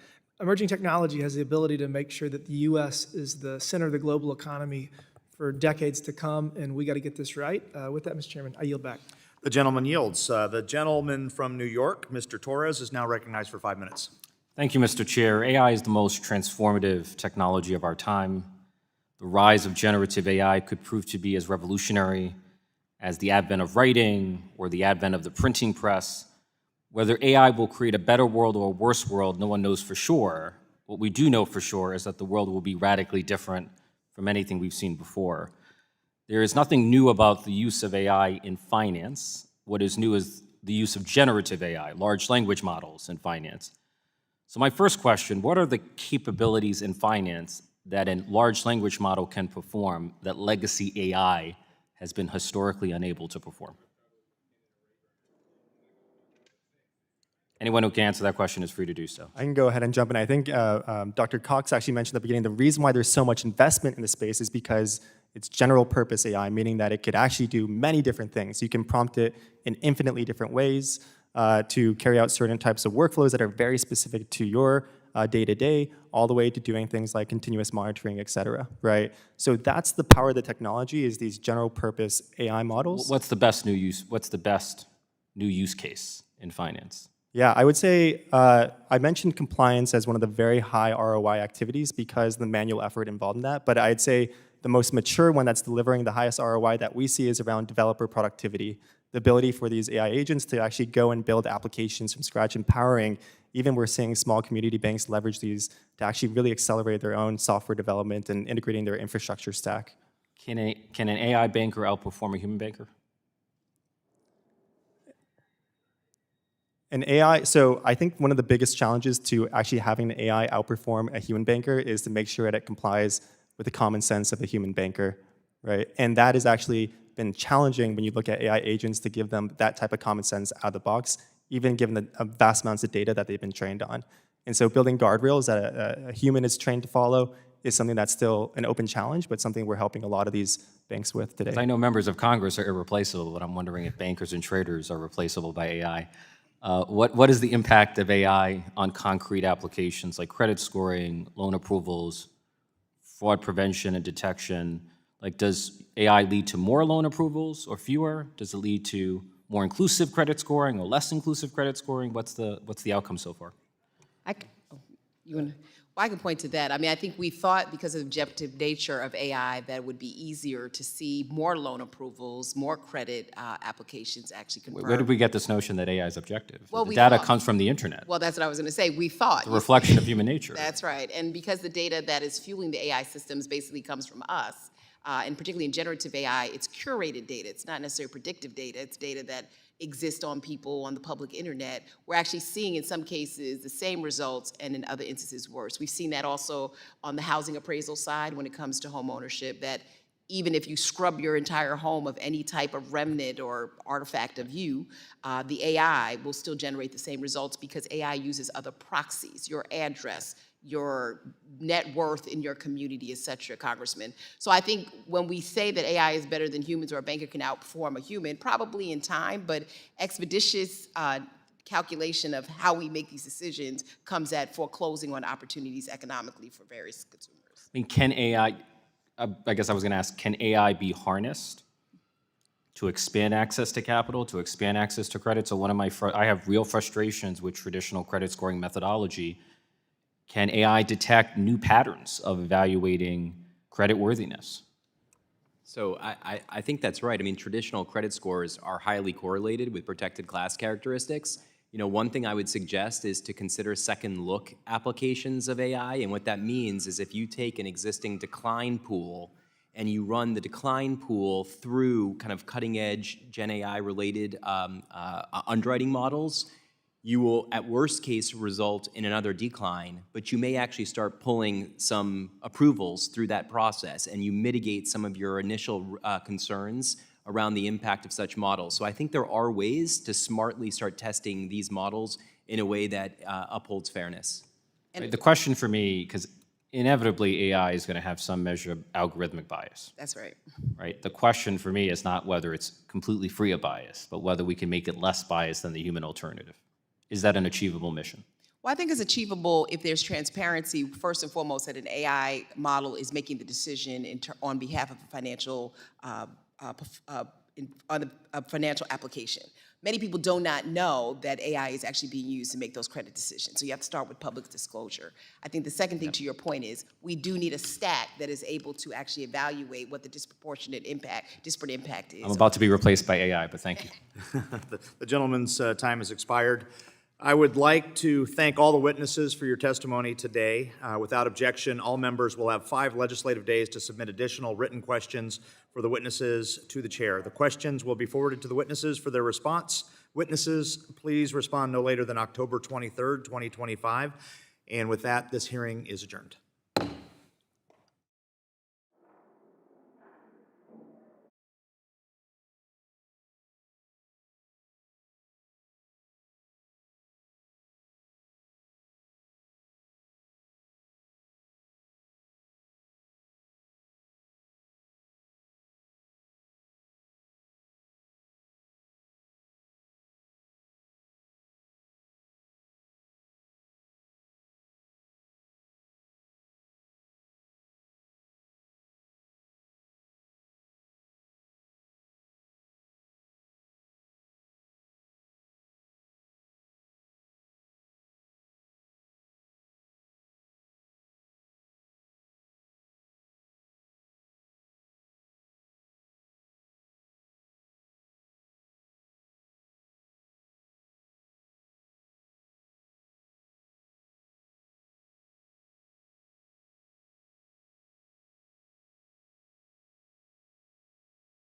Emerging technology has the ability to make sure that the U.S. is the center of the global economy for decades to come, and we got to get this right. With that, Mr. Chairman, I yield back. The gentleman yields. The gentleman from New York, Mr. Torres, is now recognized for 5 minutes. Thank you, Mr. Chair. AI is the most transformative technology of our time. The rise of generative AI could prove to be as revolutionary as the advent of writing or the advent of the printing press. Whether AI will create a better world or a worse world, no one knows for sure. What we do know for sure is that the world will be radically different from anything we've seen before. There is nothing new about the use of AI in finance. What is new is the use of generative AI, large language models in finance. So my first question, what are the capabilities in finance that a large language model can perform that legacy AI has been historically unable to perform? Anyone who can answer that question is free to do so. I can go ahead and jump in. I think Dr. Cox actually mentioned at the beginning, the reason why there's so much investment in the space is because it's general purpose AI, meaning that it could actually do many different things. You can prompt it in infinitely different ways to carry out certain types of workflows that are very specific to your day-to-day, all the way to doing things like continuous monitoring, et cetera, right? So that's the power of the technology, is these general purpose AI models. What's the best new use case in finance? Yeah, I would say I mentioned compliance as one of the very high ROI activities because the manual effort involved in that, but I'd say the most mature one that's delivering the highest ROI that we see is around developer productivity. The ability for these AI agents to actually go and build applications from scratch, empowering. Even we're seeing small community banks leverage these to actually really accelerate their own software development and integrating their infrastructure stack. Can an AI banker outperform a human banker? An AI, so I think one of the biggest challenges to actually having an AI outperform a human banker is to make sure that it complies with the common sense of a human banker, right? And that has actually been challenging when you look at AI agents to give them that type of common sense out of the box, even given the vast amounts of data that they've been trained on. And so building guardrails that a human is trained to follow is something that's still an open challenge, but something we're helping a lot of these banks with today. I know members of Congress are irreplaceable, but I'm wondering if bankers and traders are replaceable by AI. What is the impact of AI on concrete applications like credit scoring, loan approvals, fraud prevention and detection? Like, does AI lead to more loan approvals or fewer? Does it lead to more inclusive credit scoring or less inclusive credit scoring? What's the outcome so far? I can point to that. I mean, I think we thought because of the objective nature of AI that it would be easier to see more loan approvals, more credit applications actually confirmed. Where did we get this notion that AI is objective? Well, the we data thought- comes from the internet. Well, that's what I was going to say. We thought. The reflection of human nature. That's right. And because the data that is fueling the AI systems basically comes from us, and particularly in generative AI, it's curated data. It's not necessarily predictive data. It's data that exist on people on the public internet. We're actually seeing in some cases the same results and in other instances worse. We've seen that also on the housing appraisal side when it comes to home ownership, that even if you scrub your entire home of any type of remnant or artifact of you, the AI will still generate the same results because AI uses other proxies, your address, your net worth in your community, et cetera, Congressman. So I think when we say that AI is better than humans or a banker can outperform a human, probably in time, but expeditious calculation of how we make these decisions comes at foreclosing on opportunities economically for various consumers. I mean, can AI, I guess I was going to ask, can AI be harnessed to expand access to capital, to expand access to credit? So I have real frustrations with traditional credit scoring methodology. Can AI detect new patterns of evaluating creditworthiness? So I think that's right. I mean, traditional credit scores are highly correlated with protected class characteristics. One thing I would suggest is to consider second look applications of AI. And what that means is if you take an existing decline pool and you run the decline pool through kind of cutting edge Gen AI related underwriting models, you will, at worst case, result in another decline, but you may actually start pulling some approvals through that process, and you mitigate some of your initial concerns around the impact of such models. So I think there are ways to smartly start testing these models in a way that upholds fairness. Right, the question for me, because inevitably AI is going to have some measure of algorithmic bias. That's right. Right? The question for me is not whether it's completely free of bias, but whether we can make it less biased than the human alternative. Is that an achievable mission? Well, I think it's achievable if there's transparency, first and foremost, that an AI model is making the decision on behalf of a financial, on a financial application. Many people do not know that AI is actually being used to make those credit decisions. So you have to start with public disclosure. I think the second thing to your point is we do need a stack that is able to actually evaluate what the disparate impact is. I'm about to be replaced by AI, but thank you. The gentleman's time has expired. I would like to thank all the witnesses for your testimony today. Without objection, all members will have 5 legislative days to submit additional written questions for the witnesses to the chair. The questions will be forwarded to the witnesses for their response. Witnesses, please respond no later than October 23rd, 2025. And with that, this hearing is adjourned.